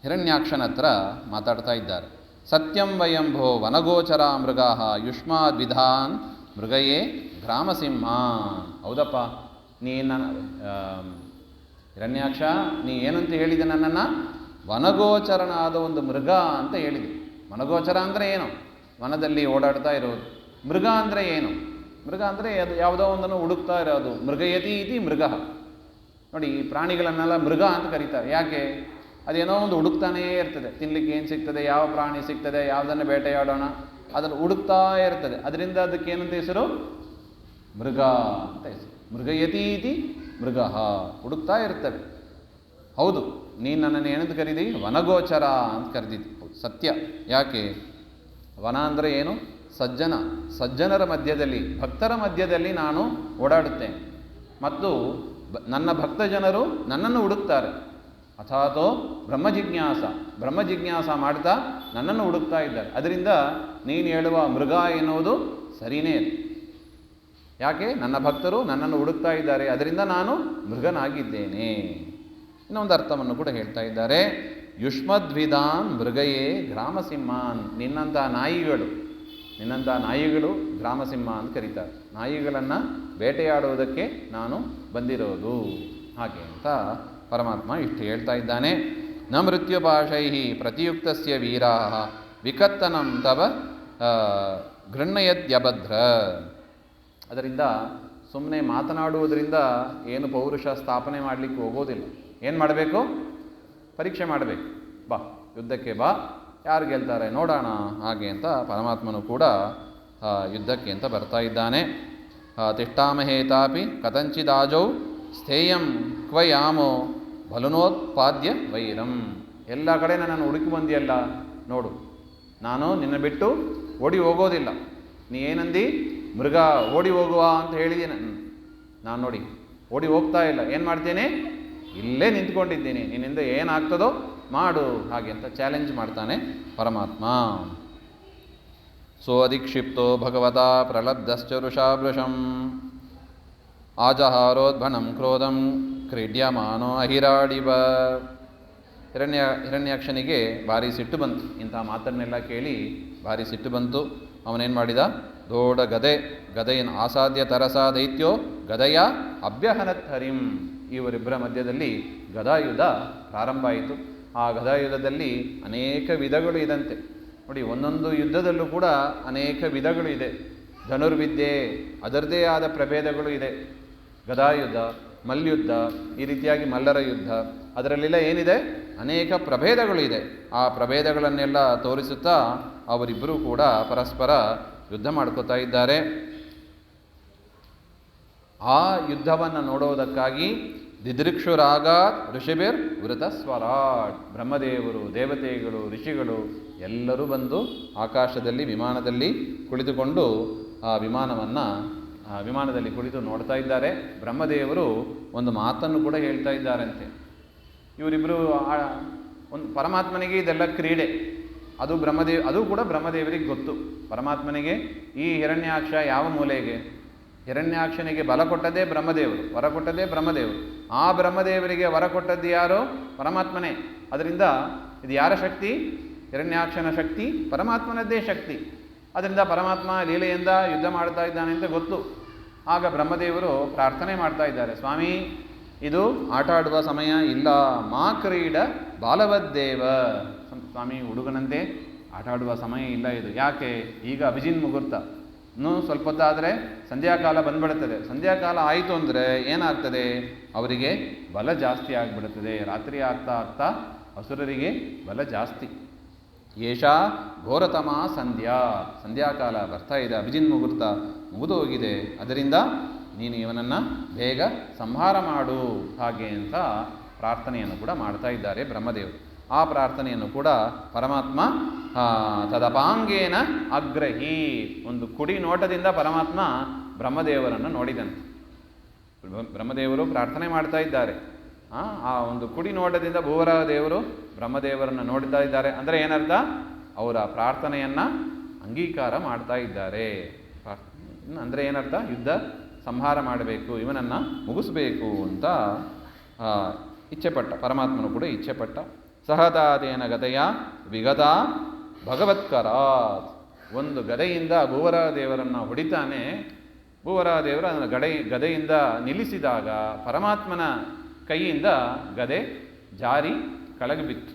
ಹಿರಣ್ಯಾಕ್ಷನ ಹತ್ರ ಮಾತಾಡ್ತಾ ಇದ್ದಾರೆ. ಸತ್ಯಂ ವಯಂಭೋ ವನಗೋಚರ ಮೃಗಾ ಯುಷ್ಮಾದ್ವಿಧಾನ್ ಮೃಗಯೇ ಗ್ರಾಮಸಿಂಹ. ಹೌದಪ್ಪ, ಹಿರಣ್ಯಾಕ್ಷ, ನೀ ಏನಂತ ಹೇಳಿದೆ? ನನ್ನನ್ನು ವನಗೋಚರನಾದ ಒಂದು ಮೃಗ ಅಂತ ಹೇಳಿದೆ. ವನಗೋಚರ ಅಂದರೆ ಏನು? ವನದಲ್ಲಿ ಓಡಾಡ್ತಾ ಇರೋದು. ಮೃಗ ಅಂದರೆ ಏನು? ಮೃಗ ಅಂದರೆ ಅದು ಯಾವುದೋ ಒಂದನ್ನು ಹುಡುಕ್ತಾ ಇರೋದು. ಮೃಗಯತಿ ಇತಿ ಮೃಗ. ನೋಡಿ, ಈ ಪ್ರಾಣಿಗಳನ್ನೆಲ್ಲ ಮೃಗ ಅಂತ ಕರೀತಾರೆ. ಯಾಕೆ? ಅದೇನೋ ಒಂದು ಹುಡುಕ್ತಾನೇ ಇರ್ತದೆ. ತಿನ್ನಲಿಕ್ಕೆ ಏನು ಸಿಗ್ತದೆ, ಯಾವ ಪ್ರಾಣಿ ಸಿಗ್ತದೆ, ಯಾವುದನ್ನು ಬೇಟೆಯಾಡೋಣ, ಅದನ್ನು ಹುಡುಕ್ತಾ ಇರ್ತದೆ. ಅದರಿಂದ ಅದಕ್ಕೆ ಏನಂತ ಹೆಸರು? ಮೃಗ ಅಂತ ಹೆಸರು. ಮೃಗಯತೀತಿ ಮೃಗ, ಹುಡುಕ್ತಾ ಇರ್ತವೆ. ಹೌದು, ನೀನು ನನ್ನನ್ನು ಏನಂತ ಕರೀದಿ? ವನಗೋಚರ ಅಂತ ಕರೆದಿದ್ದು. ಸತ್ಯ. ಯಾಕೆ? ವನ ಅಂದರೆ ಏನು? ಸಜ್ಜನರ ಮಧ್ಯದಲ್ಲಿ, ಭಕ್ತರ ಮಧ್ಯದಲ್ಲಿ ನಾನು ಓಡಾಡುತ್ತೇನೆ. ಮತ್ತು ನನ್ನ ಭಕ್ತ ಜನರು ನನ್ನನ್ನು ಹುಡುಕ್ತಾರೆ. ಅಥಾತೋ ಬ್ರಹ್ಮಜಿಜ್ಞಾಸ ಮಾಡ್ತಾ ನನ್ನನ್ನು ಹುಡುಕ್ತಾ ಇದ್ದಾರೆ. ಅದರಿಂದ ನೀನು ಹೇಳುವ ಮೃಗ ಎನ್ನುವುದು ಸರಿಯೇ. ಯಾಕೆ? ನನ್ನ ಭಕ್ತರು ನನ್ನನ್ನು ಹುಡುಕ್ತಾ ಇದ್ದಾರೆ, ಅದರಿಂದ ನಾನು ಮೃಗನಾಗಿದ್ದೇನೆ. ಇನ್ನೊಂದು ಅರ್ಥವನ್ನು ಕೂಡ ಹೇಳ್ತಾ ಇದ್ದಾರೆ. ಯುಷ್ಮದ್ವಿಧಾನ್ ಮೃಗಯೇ ಗ್ರಾಮಸಿಂಹಾನ್. ನಿನ್ನಂಥ ನಾಯಿಗಳು ಗ್ರಾಮಸಿಂಹ ಅಂತ ಕರೀತಾರೆ. ನಾಯಿಗಳನ್ನು ಬೇಟೆಯಾಡುವುದಕ್ಕೆ ನಾನು ಬಂದಿರೋದು. ಹಾಗೆ ಅಂತ ಪರಮಾತ್ಮ ಇಷ್ಟು ಹೇಳ್ತಾ ಇದ್ದಾನೆ. ನ ಮೃತ್ಯುಪಾಶೈ ಪ್ರತಿಯುಕ್ತಸ್ಯ ವೀರಾ ವಿಕತ್ತನಂ ತವ ಗೃಹ್ಣಯದ್ಯಭದ್ರ. ಅದರಿಂದ ಸುಮ್ಮನೆ ಮಾತನಾಡುವುದರಿಂದ ಏನು ಪೌರುಷ ಸ್ಥಾಪನೆ ಮಾಡಲಿಕ್ಕೆ ಹೋಗೋದಿಲ್ಲ. ಏನು ಮಾಡಬೇಕು? ಪರೀಕ್ಷೆ ಮಾಡಬೇಕು. ಬಾ, ಯುದ್ಧಕ್ಕೆ ಬಾ, ಯಾರು ಗೆಲ್ತಾರೆ ನೋಡೋಣ. ಹಾಗೆ ಅಂತ ಪರಮಾತ್ಮನು ಕೂಡ ಯುದ್ಧಕ್ಕೆ ಅಂತ ಬರ್ತಾ ಇದ್ದಾನೆ. ತಿಷ್ಟಾಮಹೇತಾಪಿ ಕಥಂಚಿದಾಜೌ ಸ್ಥೇಯಂ ಕ್ವಯಾಮೋ ಬಲುನೋತ್ಪಾದ್ಯ ವೈರಂ. ಎಲ್ಲ ಕಡೆ ನನ್ನನ್ನು ಹುಡುಕಿ ಬಂದಿಯಲ್ಲ, ನೋಡು, ನಾನು ನಿನ್ನ ಬಿಟ್ಟು ಓಡಿ ಹೋಗೋದಿಲ್ಲ. ನೀ ಏನಂದಿ? ಮೃಗ ಓಡಿ ಹೋಗುವ ಅಂತ ಹೇಳಿದ್ದೀನಿ. ನಾನು ನೋಡಿ ಓಡಿ ಹೋಗ್ತಾ ಇಲ್ಲ, ಏನು ಮಾಡ್ತೇನೆ? ಇಲ್ಲೇ ನಿಂತ್ಕೊಂಡಿದ್ದೀನಿ, ನಿನ್ನಿಂದ ಏನಾಗ್ತದೋ ಮಾಡು ಹಾಗೆ ಅಂತ ಚಾಲೆಂಜ್ ಮಾಡ್ತಾನೆ ಪರಮಾತ್ಮ. ಸೋಧಿಕ್ಷಿಪ್ತೋ ಭಗವತಾ ಪ್ರಲಬ್ಧಶ್ಚರುಷಾವೃಷಂ ಆಜಹಾರೋದ್ಭಣಂ ಕ್ರೋಧಂ ಕ್ರೀಡ್ಯಮಾನೋ ಅಹಿರಾಡಿವ. ಹಿರಣ್ಯಾಕ್ಷನಿಗೆ ಭಾರಿ ಸಿಟ್ಟು ಬಂತು. ಇಂತಹ ಮಾತನ್ನೆಲ್ಲ ಕೇಳಿ ಭಾರಿ ಸಿಟ್ಟು ಬಂತು. ಅವನೇನು ಮಾಡಿದ? ದೊಡ್ಡ ಗದೆಯನ್ನು ಆಸಾಧ್ಯ ತರಸ ದೈತ್ಯೋ ಗದೆಯ ಅಭ್ಯಹನತ್ ಹರಿಂ. ಇವರಿಬ್ಬರ ಮಧ್ಯದಲ್ಲಿ ಗದಾಯುಧ ಪ್ರಾರಂಭ ಆಯಿತು. ಆ ಗದಾಯುಧದಲ್ಲಿ ಅನೇಕ ವಿಧಗಳು ಇದಂತೆ. ನೋಡಿ, ಒಂದೊಂದು ಯುದ್ಧದಲ್ಲೂ ಕೂಡ ಅನೇಕ ವಿಧಗಳು ಇದೆ. ಧನುರ್ವಿದ್ಯೆ ಅದರದೇ ಆದ ಪ್ರಭೇದಗಳು ಇದೆ. ಗದಾಯುದ್ಧ, ಮಲ್ಯುದ್ಧ, ಈ ರೀತಿಯಾಗಿ ಮಲ್ಲರ ಯುದ್ಧ, ಅದರಲ್ಲೆಲ್ಲ ಏನಿದೆ? ಅನೇಕ ಪ್ರಭೇದಗಳು ಇದೆ. ಆ ಪ್ರಭೇದಗಳನ್ನೆಲ್ಲ ತೋರಿಸುತ್ತಾ ಅವರಿಬ್ಬರೂ ಕೂಡ ಪರಸ್ಪರ ಯುದ್ಧ ಮಾಡ್ಕೋತಾ ಇದ್ದಾರೆ. ಆ ಯುದ್ಧವನ್ನು ನೋಡೋದಕ್ಕಾಗಿ ದಿದೃಕ್ಷುರಾಗಾತ್ ಋಷಿಭಿರ್ ವೃತ ಸ್ವರಾಟ್. ಬ್ರಹ್ಮದೇವರು, ದೇವತೆಗಳು, ಋಷಿಗಳು ಎಲ್ಲರೂ ಬಂದು ಆಕಾಶದಲ್ಲಿ ವಿಮಾನದಲ್ಲಿ ಕುಳಿತುಕೊಂಡು ಆ ವಿಮಾನದಲ್ಲಿ ಕುಳಿತು ನೋಡ್ತಾ ಇದ್ದಾರೆ. ಬ್ರಹ್ಮದೇವರು ಒಂದು ಮಾತನ್ನು ಕೂಡ ಹೇಳ್ತಾ ಇದ್ದಾರಂತೆ. ಇವರಿಬ್ಬರು ಒಂದು ಪರಮಾತ್ಮನಿಗೆ ಇದೆಲ್ಲ ಕ್ರೀಡೆ, ಅದು ಕೂಡ ಬ್ರಹ್ಮದೇವರಿಗೆ ಗೊತ್ತು. ಪರಮಾತ್ಮನಿಗೆ ಈ ಹಿರಣ್ಯಾಕ್ಷ ಯಾವ ಮೂಲೆಗೆ? ಹಿರಣ್ಯಾಕ್ಷನಿಗೆ ಬಲ ಕೊಟ್ಟದೇ ಬ್ರಹ್ಮದೇವರು, ವರ ಕೊಟ್ಟದೇ ಬ್ರಹ್ಮದೇವರು. ಆ ಬ್ರಹ್ಮದೇವರಿಗೆ ವರ ಕೊಟ್ಟದ್ದು ಯಾರು? ಪರಮಾತ್ಮನೇ. ಅದರಿಂದ ಇದು ಯಾರ ಶಕ್ತಿ? ಹಿರಣ್ಯಾಕ್ಷನ ಶಕ್ತಿ, ಪರಮಾತ್ಮನದ್ದೇ ಶಕ್ತಿ. ಅದರಿಂದ ಪರಮಾತ್ಮ ಲೀಲೆಯಿಂದ ಯುದ್ಧ ಮಾಡ್ತಾ ಇದ್ದಾನೆ ಅಂತ ಗೊತ್ತು. ಆಗ ಬ್ರಹ್ಮದೇವರು ಪ್ರಾರ್ಥನೆ ಮಾಡ್ತಾ ಇದ್ದಾರೆ, ಸ್ವಾಮಿ ಇದು ಆಟ ಆಡುವ ಸಮಯ ಇಲ್ಲ, ಮಾ ಕ್ರೀಡ ಬಾಲವದ್ದೇವ. ಸ್ವಾಮಿ, ಹುಡುಗನಂತೆ ಆಟ ಆಡುವ ಸಮಯ ಇಲ್ಲ ಇದು. ಯಾಕೆ? ಈಗ ಅಭಿಜಿನ್ ಮುಹೂರ್ತ, ಇನ್ನೂ ಸ್ವಲ್ಪ ಹೊತ್ತಾದರೆ ಸಂಧ್ಯಾಕಾಲ ಬಂದ್ಬಿಡುತ್ತದೆ. ಸಂಧ್ಯಾಕಾಲ ಆಯಿತು ಅಂದರೆ ಏನಾಗ್ತದೆ? ಅವರಿಗೆ ಬಲ ಜಾಸ್ತಿ ಆಗಿಬಿಡುತ್ತದೆ. ರಾತ್ರಿ ಆಗ್ತಾ ಆಗ್ತಾ ಅಸುರರಿಗೆ ಬಲ ಜಾಸ್ತಿ. ಏಷಾ ಘೋರತಮ ಸಂಧ್ಯಾಕಾಲ ಬರ್ತಾ ಇದೆ, ಅಭಿಜಿನ್ ಮುಹೂರ್ತ ಮುಗಿದು ಹೋಗಿದೆ. ಅದರಿಂದ ನೀನು ಇವನನ್ನು ಬೇಗ ಸಂಹಾರ ಮಾಡು ಹಾಗೆ ಅಂತ ಪ್ರಾರ್ಥನೆಯನ್ನು ಕೂಡ ಮಾಡ್ತಾ ಇದ್ದಾರೆ ಬ್ರಹ್ಮದೇವರು. ಆ ಪ್ರಾರ್ಥನೆಯನ್ನು ಕೂಡ ಪರಮಾತ್ಮ ತದಪಾಂಗೇನ ಅಗ್ರಹಿ, ಒಂದು ಕುಡಿ ನೋಟದಿಂದ ಪರಮಾತ್ಮ ಬ್ರಹ್ಮದೇವರನ್ನು ನೋಡಿದಂತೆ. ಬ್ರಹ್ಮದೇವರು ಪ್ರಾರ್ಥನೆ ಮಾಡ್ತಾ ಇದ್ದಾರೆ. ಆ ಒಂದು ಕುಡಿ ನೋಟದಿಂದ ಭೂವರ ದೇವರು ಬ್ರಹ್ಮದೇವರನ್ನು ನೋಡ್ತಾ ಇದ್ದಾರೆ. ಅಂದರೆ ಏನರ್ಥ? ಅವರ ಪ್ರಾರ್ಥನೆಯನ್ನು ಅಂಗೀಕಾರ ಮಾಡ್ತಾ ಇದ್ದಾರೆ. ಅಂದರೆ ಏನರ್ಥ? ಯುದ್ಧ ಸಂಹಾರ ಮಾಡಬೇಕು, ಇವನನ್ನು ಮುಗಿಸ್ಬೇಕು ಅಂತ ಇಚ್ಛೆಪಟ್ಟ. ಪರಮಾತ್ಮನು ಕೂಡ ಇಚ್ಛೆಪಟ್ಟ. ಸಹತಾದೇನ ಗದೆಯ ವಿಗತ ಭಗವತ್ಕರಾತ್. ಒಂದು ಗದೆಯಿಂದ ಭೂವರ ದೇವರನ್ನು ಹೊಡಿತಾನೆ. ಭೂವರ ದೇವರ ಅದನ್ನು ಗದೆಯಿಂದ ನಿಲ್ಲಿಸಿದಾಗ ಪರಮಾತ್ಮನ ಕೈಯಿಂದ ಗದೆ ಜಾರಿ ಕೆಳಗೆ ಬಿತ್ತು.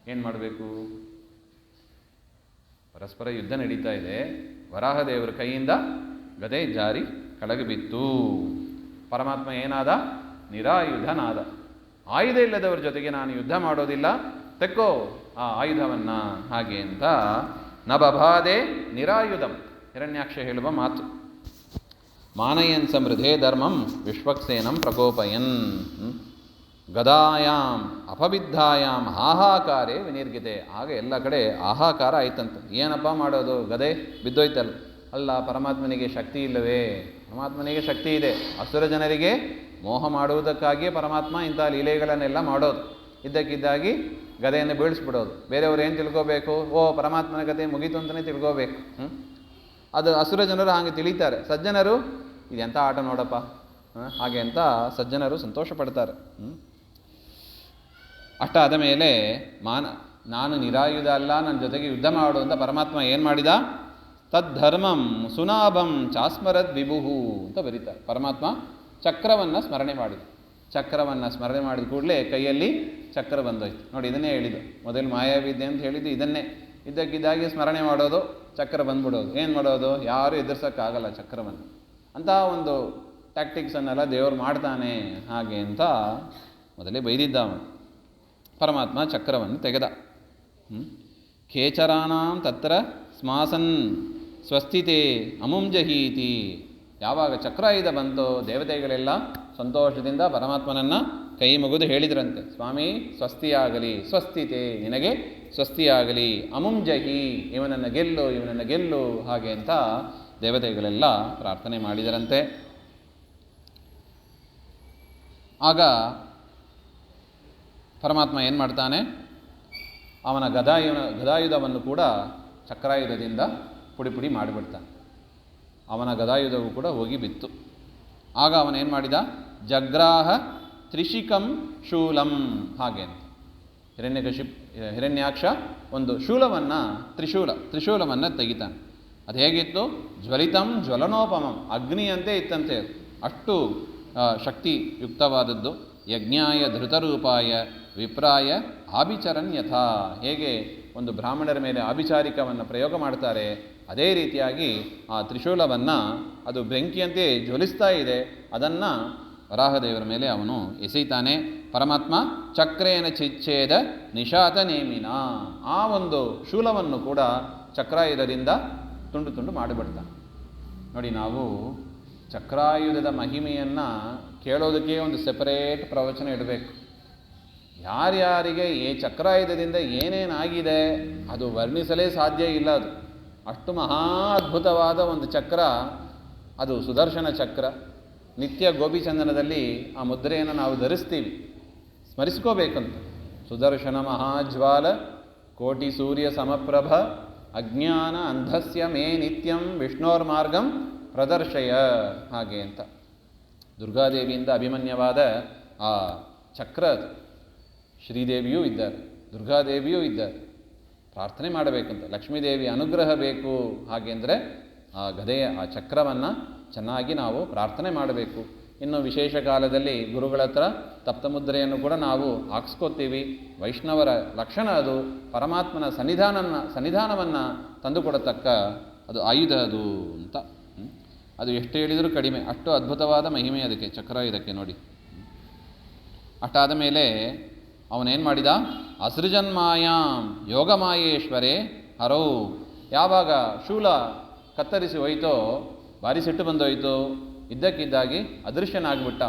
ಏನು ಮಾಡಬೇಕು? ಪರಸ್ಪರ ಯುದ್ಧ ನಡೀತಾ ಇದೆ. ವರಾಹದೇವರ ಕೈಯಿಂದ ಗದೆ ಜಾರಿ ಕೆಳಗೆ ಬಿತ್ತು. ಪರಮಾತ್ಮ ಏನಾದ? ನಿರಾಯುಧನಾದ. ಆಯುಧ ಇಲ್ಲದವರ ಜೊತೆಗೆ ನಾನು ಯುದ್ಧ ಮಾಡೋದಿಲ್ಲ, ತೆಕ್ಕೋ ಆ ಆಯುಧವನ್ನು ಹಾಗೆ ಅಂತ. ನಬಭಾದೆ ನಿರಾಯುಧಂ, ಹಿರಣ್ಯಾಕ್ಷ ಹೇಳುವ ಮಾತು. ಮಾನಯನ್ ಸಮೃದ್ಧೇ ಧರ್ಮಂ ವಿಶ್ವಕ್ಸೇನಂ ಪ್ರಕೋಪಯನ್. ಗದಾಯಾಮ್ ಅಪವಿದ್ಧಾಯಾಮ್ ಹಾಹಾಕಾರೇ ವಿನಿರ್ಗಿತೆ. ಆಗ ಎಲ್ಲ ಕಡೆ ಹಾಹಾಕಾರ ಆಯ್ತಂತ. ಏನಪ್ಪ ಮಾಡೋದು? ಗದೆ ಬಿದ್ದೋಯ್ತಲ್ಲ. ಅಲ್ಲ, ಪರಮಾತ್ಮನಿಗೆ ಶಕ್ತಿ ಇಲ್ಲವೇ? ಪರಮಾತ್ಮನಿಗೆ ಶಕ್ತಿ ಇದೆ. ಅಸುರ ಜನರಿಗೆ ಮೋಹ ಮಾಡುವುದಕ್ಕಾಗಿಯೇ ಪರಮಾತ್ಮ ಇಂಥ ಲೀಲೆಗಳನ್ನೆಲ್ಲ ಮಾಡೋದು. ಇದ್ದಕ್ಕಿದ್ದಾಗಿ ಗದೆಯನ್ನು ಬೀಳಿಸ್ಬಿಡೋದು. ಬೇರೆಯವರು ಏನು ತಿಳ್ಕೋಬೇಕು? ಓ, ಪರಮಾತ್ಮನ ಗದೆ ಮುಗೀತು ಅಂತಲೇ ತಿಳ್ಕೋಬೇಕು. ಅದು ಅಸುರ ಜನರು ಹಾಗೆ ತಿಳಿತಾರೆ. ಸಜ್ಜನರು ಇದೆಂಥ ಆಟ ನೋಡಪ್ಪ ಹಾಗೆ ಅಂತ ಸಜ್ಜನರು ಸಂತೋಷ ಪಡ್ತಾರೆ. ಅಷ್ಟಾದ ಮೇಲೆ ನಾನು ನಿರಾಯುಧ ಅಲ್ಲ, ನನ್ನ ಜೊತೆಗೆ ಯುದ್ಧ ಮಾಡು ಅಂತ ಪರಮಾತ್ಮ ಏನು ಮಾಡಿದ? ತದ್ಧರ್ಮಂ ಸುನಾಭಂ ಚಾಸ್ಮರದ್ ವಿಭುಹು ಅಂತ ಬರೀತಾರೆ. ಪರಮಾತ್ಮ ಚಕ್ರವನ್ನು ಸ್ಮರಣೆ ಮಾಡಿದ. ಚಕ್ರವನ್ನು ಸ್ಮರಣೆ ಮಾಡಿದ ಕೂಡಲೇ ಕೈಯಲ್ಲಿ ಚಕ್ರ ಬಂದೋಯ್ತು. ನೋಡಿ, ಇದನ್ನೇ ಹೇಳಿದ್ದು ಮೊದಲು ಮಾಯಾವಿದ್ಯೆ ಅಂತ ಹೇಳಿದ್ದು ಇದನ್ನೇ. ಇದ್ದಕ್ಕಿದ್ದಾಗಿ ಸ್ಮರಣೆ ಮಾಡೋದು, ಚಕ್ರ ಬಂದ್ಬಿಡೋದು. ಏನು ಮಾಡೋದು? ಯಾರೂ ಎದುರ್ಸೋಕ್ಕಾಗಲ್ಲ ಚಕ್ರವನ್ನು. ಅಂಥ ಒಂದು ಟ್ಯಾಕ್ಟಿಕ್ಸನ್ನೆಲ್ಲ ದೇವರು ಮಾಡ್ತಾನೆ ಹಾಗೆ ಅಂತ ಮೊದಲೇ ಬೈದಿದ್ದ ಅವನು. ಪರಮಾತ್ಮ ಚಕ್ರವನ್ನು ತೆಗೆದ. ಖೇಚರಾಣಾಂ ತತ್ರ ಸ್ಮಾಸನ್ ಸ್ವಸ್ತಿತೆ ಅಮುಂಜಹೀತಿ. ಯಾವಾಗ ಚಕ್ರಾಯುಧ ಬಂತೋ ದೇವತೆಗಳೆಲ್ಲ ಸಂತೋಷದಿಂದ ಪರಮಾತ್ಮನನ್ನು ಕೈ ಮುಗಿದು ಹೇಳಿದ್ರಂತೆ, ಸ್ವಾಮಿ ಸ್ವಸ್ತಿಯಾಗಲಿ, ಸ್ವಸ್ತಿತೆ, ನಿನಗೆ ಸ್ವಸ್ತಿಯಾಗಲಿ, ಅಮುಂಜಹಿ, ಇವನನ್ನು ಗೆಲ್ಲು, ಇವನನ್ನು ಗೆಲ್ಲು, ಹಾಗೆ ಅಂತ ದೇವತೆಗಳೆಲ್ಲ ಪ್ರಾರ್ಥನೆ ಮಾಡಿದರಂತೆ. ಆಗ ಪರಮಾತ್ಮ ಏನು ಮಾಡ್ತಾನೆ, ಅವನ ಗದಾಯುಧವನ್ನು ಕೂಡ ಚಕ್ರಾಯುಧದಿಂದ ಪುಡಿ ಪುಡಿ ಮಾಡಿಬಿಡ್ತಾನೆ. ಅವನ ಗದಾಯುಧವು ಕೂಡ ಹೋಗಿ ಬಿತ್ತು. ಆಗ ಅವನೇನು ಮಾಡಿದ, ಜಗ್ರಾಹ ತ್ರಿಶಿಕಂ ಶೂಲಂ, ಹಾಗೆ ಅಂತ ಹಿರಣ್ಯಾಕ್ಷ ಒಂದು ಶೂಲವನ್ನು ತ್ರಿಶೂಲವನ್ನು ತೆಗಿತಾನೆ. ಅದು ಹೇಗಿತ್ತು, ಜ್ವಲಿತಂ ಜ್ವಲನೋಪಮಂ, ಅಗ್ನಿಯಂತೆ ಇತ್ತಂತೆ, ಅಷ್ಟು ಶಕ್ತಿಯುಕ್ತವಾದದ್ದು. ಯಜ್ಞಾಯ ಧೃತರೂಪಾಯ ವಿಪ್ರಾಯ ಆಭಿಚರನ್ ಯಥಾ, ಹೇಗೆ ಒಂದು ಬ್ರಾಹ್ಮಣರ ಮೇಲೆ ಆಭಿಚಾರಿಕವನ್ನು ಪ್ರಯೋಗ ಮಾಡ್ತಾರೆ, ಅದೇ ರೀತಿಯಾಗಿ ಆ ತ್ರಿಶೂಲವನ್ನು, ಅದು ಬೆಂಕಿಯಂತೆ ಜ್ವಲಿಸ್ತಾ ಇದೆ, ಅದನ್ನು ವರಾಹದೇವರ ಮೇಲೆ ಅವನು ಎಸೆಯುತ್ತಾನೆ. ಪರಮಾತ್ಮ ಚಕ್ರೇನ ಚಿಚ್ಛೇದ ನಿಶಾತ ನೇಮಿನ, ಆ ಒಂದು ಶೂಲವನ್ನು ಕೂಡ ಚಕ್ರಾಯುಧದಿಂದ ತುಂಡು ತುಂಡು ಮಾಡಿಬಿಡ್ತಾನೆ. ನೋಡಿ, ನಾವು ಚಕ್ರಾಯುಧದ ಮಹಿಮೆಯನ್ನು ಕೇಳೋದಕ್ಕೆ ಒಂದು ಸೆಪರೇಟ್ ಪ್ರವಚನ ಇಡಬೇಕು. ಯಾರ್ಯಾರಿಗೆ ಚಕ್ರಾಯುಧದಿಂದ ಏನೇನಾಗಿದೆ ಅದು ವರ್ಣಿಸಲೇ ಸಾಧ್ಯ ಇಲ್ಲ. ಅದು ಅಷ್ಟು ಮಹಾ ಅದ್ಭುತವಾದ ಒಂದು ಚಕ್ರ, ಅದು ಸುದರ್ಶನ ಚಕ್ರ. ನಿತ್ಯ ಗೋಪಿಚಂದನದಲ್ಲಿ ಆ ಮುದ್ರೆಯನ್ನು ನಾವು ಧರಿಸ್ತೀವಿ, ಸ್ಮರಿಸ್ಕೋಬೇಕಂತ. ಸುದರ್ಶನ ಮಹಾಜ್ವಾಲ ಕೋಟಿ ಸೂರ್ಯ ಸಮಪ್ರಭ ಅಜ್ಞಾನ ಅಂಧಸ್ಯ ಮೇ ನಿತ್ಯಂ ವಿಷ್ಣೋರ್ಮಾರ್ಗಂ ಪ್ರದರ್ಶಯ, ಹಾಗೆ ಅಂತ. ದುರ್ಗಾದೇವಿಯಿಂದ ಅಭಿಮನ್ಯವಾದ ಆ ಚಕ್ರ ಅದು. ಶ್ರೀದೇವಿಯೂ ಇದ್ದಾರೆ, ದುರ್ಗಾದೇವಿಯೂ ಇದ್ದಾರೆ. ಪ್ರಾರ್ಥನೆ ಮಾಡಬೇಕಂತ, ಲಕ್ಷ್ಮೀದೇವಿ ಅನುಗ್ರಹ ಬೇಕು. ಹಾಗೆ ಅಂದರೆ ಆ ಗದೆಯ ಆ ಚಕ್ರವನ್ನು ಚೆನ್ನಾಗಿ ನಾವು ಪ್ರಾರ್ಥನೆ ಮಾಡಬೇಕು. ಇನ್ನು ವಿಶೇಷ ಕಾಲದಲ್ಲಿ ಗುರುಗಳ ಹತ್ರ ತಪ್ತಮುದ್ರೆಯನ್ನು ಕೂಡ ನಾವು ಹಾಕ್ಸ್ಕೋತೀವಿ. ವೈಷ್ಣವರ ಲಕ್ಷಣ ಅದು. ಪರಮಾತ್ಮನ ಸನ್ನಿಧಾನವನ್ನು ತಂದುಕೊಡತಕ್ಕ ಅದು ಆಯುಧ ಅದು ಅಂತ. ಅದು ಎಷ್ಟು ಹೇಳಿದರೂ ಕಡಿಮೆ, ಅಷ್ಟು ಅದ್ಭುತವಾದ ಮಹಿಮೆ ಅದಕ್ಕೆ, ಚಕ್ರಾಯುಧಕ್ಕೆ. ನೋಡಿ, ಅಷ್ಟಾದ ಮೇಲೆ ಅವನೇನು ಮಾಡಿದ, ಅಸೃಜನ್ಮಾಯಾಂ ಯೋಗಮಾಯೇಶ್ವರೇ ಹರೌ. ಯಾವಾಗ ಶೂಲ ಕತ್ತರಿಸಿ ಹೋಯ್ತೋ, ಭಾರಿ ಸಿಟ್ಟು ಬಂದೋಯ್ತು, ಇದ್ದಕ್ಕಿದ್ದಾಗಿ ಅದೃಶ್ಯನಾಗ್ಬಿಟ್ಟ.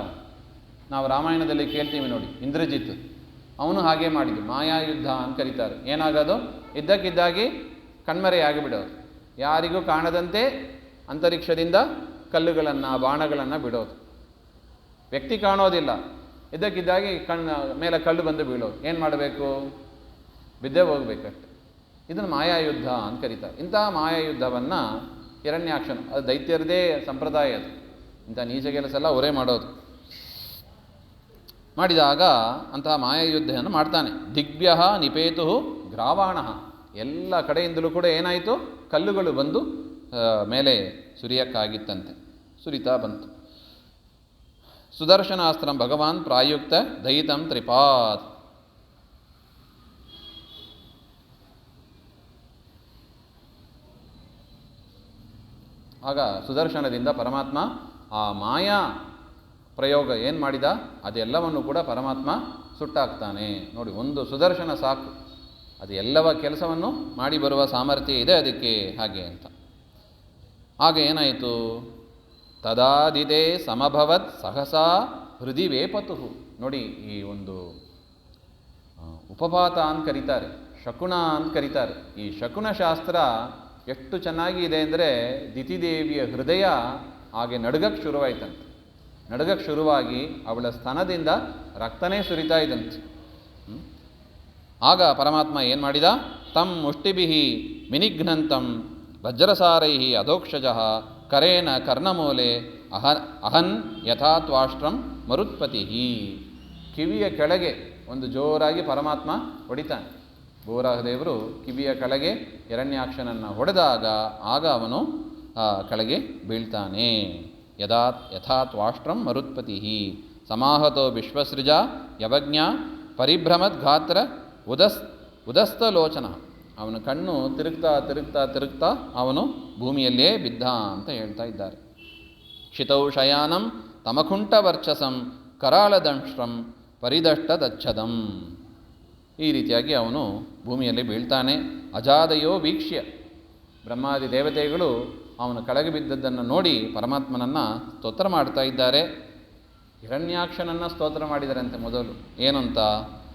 ನಾವು ರಾಮಾಯಣದಲ್ಲಿ ಕೇಳ್ತೀವಿ ನೋಡಿ, ಇಂದ್ರಜಿತ್ ಅವನು ಹಾಗೆ ಮಾಡಿದ್ದು. ಮಾಯಾಯುದ್ಧ ಅಂತ ಕರೀತಾರೆ. ಏನಾಗೋದು, ಇದ್ದಕ್ಕಿದ್ದಾಗಿ ಕಣ್ಮರೆಯಾಗಿಬಿಡೋದು, ಯಾರಿಗೂ ಕಾಣದಂತೆ ಅಂತರಿಕ್ಷದಿಂದ ಕಲ್ಲುಗಳನ್ನು ಬಾಣಗಳನ್ನು ಬಿಡೋದು. ವ್ಯಕ್ತಿ ಕಾಣೋದಿಲ್ಲ, ಇದ್ದಕ್ಕಿದ್ದಾಗಿ ಮೇಲೆ ಕಲ್ಲು ಬಂದು ಬೀಳೋದು. ಏನು ಮಾಡಬೇಕು, ಬಿದ್ದೇ ಹೋಗ್ಬೇಕಷ್ಟೆ. ಇದನ್ನು ಮಾಯಾಯುದ್ಧ ಅಂತ ಕರೀತಾರೆ. ಇಂತಹ ಮಾಯಾಯುದ್ಧವನ್ನು ಹಿರಣ್ಯಾಕ್ಷನ, ಅದು ದೈತ್ಯರದೇ ಸಂಪ್ರದಾಯ. ಅದು ಇಂಥ ನೀಚ ಕೆಲಸ ಎಲ್ಲ ಅವರೇ ಮಾಡೋದು. ಮಾಡಿದಾಗ ಅಂತಹ ಮಾಯಾಯುದ್ಧವನ್ನು ಮಾಡ್ತಾನೆ. ದಿಗ್ಭ್ಯ ನಿಪೇತು ಗ್ರಾವಾಣ, ಎಲ್ಲ ಕಡೆಯಿಂದಲೂ ಕೂಡ ಏನಾಯಿತು, ಕಲ್ಲುಗಳು ಬಂದು ಮೇಲೆ ಸುರಿಯಕ್ಕಾಗಿತ್ತಂತೆ. ಸುರಿತಾ ಬಂತು. ಸುದರ್ಶನಾಸ್ತ್ರಂ ಭಗವಾನ್ ಪ್ರಾಯುಕ್ತ ದಯಿತಂ ತ್ರಿಪಾತ್. ಆಗ ಸುದರ್ಶನದಿಂದ ಪರಮಾತ್ಮ ಆ ಮಾಯಾ ಪ್ರಯೋಗ ಏನು ಮಾಡಿದ, ಅದೆಲ್ಲವನ್ನು ಕೂಡ ಪರಮಾತ್ಮ ಸುಟ್ಟಾಕ್ತಾನೆ. ನೋಡಿ, ಒಂದು ಸುದರ್ಶನ ಸಾಕು, ಅದು ಎಲ್ಲವ ಕೆಲಸವನ್ನು ಮಾಡಿ ಬರುವ ಸಾಮರ್ಥ್ಯ ಇದೆ ಅದಕ್ಕೆ, ಹಾಗೆ ಅಂತ. ಆಗ ಏನಾಯಿತು, ತದಾದಿದೆ ಸಮಭವತ್ ಸಹಸಾ ಹೃದಿ ವೇಪತು. ನೋಡಿ, ಈ ಒಂದು ಉಪಪಾತ ಅಂತ ಕರೀತಾರೆ, ಶಕುನ ಅಂತ ಕರೀತಾರೆ. ಈ ಶಕುನ ಶಾಸ್ತ್ರ ಎಷ್ಟು ಚೆನ್ನಾಗಿ ಇದೆ ಅಂದರೆ, ದಿತಿದೇವಿಯ ಹೃದಯ ಹಾಗೆ ನಡುಗಕ್ಕೆ ಶುರುವಾಯ್ತಂತೆ. ನಡುಗಕ್ಕೆ ಶುರುವಾಗಿ ಅವಳ ಸ್ತನದಿಂದ ರಕ್ತನೇ ಸುರಿತಾ ಇದ್ದಂತೆ. ಆಗ ಪರಮಾತ್ಮ ಏನು ಮಾಡಿದ, ತಂ ಮುಷ್ಟಿಭಿಹಿ ವಿನಿಘ್ನಂತಂ ವಜ್ರಸಾರೈ ಅಧೋಕ್ಷಜಃ ಕರೇನ ಕರ್ಣಮೂಲೆ ಅಹನ್ ಯಥಾ ತ್ವಾಷ್ಟ್ರಂ ಮರುತ್ಪತಿ. ಕಿವಿಯ ಕೆಳಗೆ ಒಂದು ಜೋರಾಗಿ ಪರಮಾತ್ಮ ಹೊಡಿತಾನೆ. ಭೂವರಾಹದೇವರು ಕಿವಿಯ ಕೆಳಗೆ ಹಿರಣ್ಯಾಕ್ಷನನ್ನು ಹೊಡೆದಾಗ ಆಗ ಅವನು ಕೆಳಗೆ ಬೀಳ್ತಾನೆ. ಯಥಾ ತ್ವಾಷ್ಟ್ರಂ ಮರುತ್ಪತಿ ಸಮಾಹತೋ ವಿಶ್ವಸೃಜ ಯವಜ್ಞ ಪರಿಭ್ರಮದ್ಗಾತ್ರ ಉದಸ್ತಲೋಚನ. ಅವನ ಕಣ್ಣು ತಿರುಗ್ತಾ ತಿರುಗ್ತಾ ತಿರುಗ್ತಾ ಅವನು ಭೂಮಿಯಲ್ಲೇ ಬಿದ್ದ ಅಂತ ಹೇಳ್ತಾ ಇದ್ದಾರೆ. ಕ್ಷಿತೌ ಶಯಾನಂ ತಮಕುಂಠವರ್ಚಸಂ ಕರಾಳದಂಶ್ರಂ ಪರಿದಷ್ಟದಚ್ಛದಂ. ಈ ರೀತಿಯಾಗಿ ಅವನು ಭೂಮಿಯಲ್ಲಿ ಬೀಳ್ತಾನೆ. ಅಜಾದಯೋ ವೀಕ್ಷ್ಯ, ಬ್ರಹ್ಮಾದಿ ದೇವತೆಗಳು ಅವನು ಕೆಳಗೆ ಬಿದ್ದದ್ದನ್ನು ನೋಡಿ ಪರಮಾತ್ಮನನ್ನು ಸ್ತೋತ್ರ ಮಾಡ್ತಾ ಇದ್ದಾರೆ. ಹಿರಣ್ಯಾಕ್ಷನನ್ನು ಸ್ತೋತ್ರ ಮಾಡಿದರಂತೆ ಮೊದಲು. ಏನಂತ,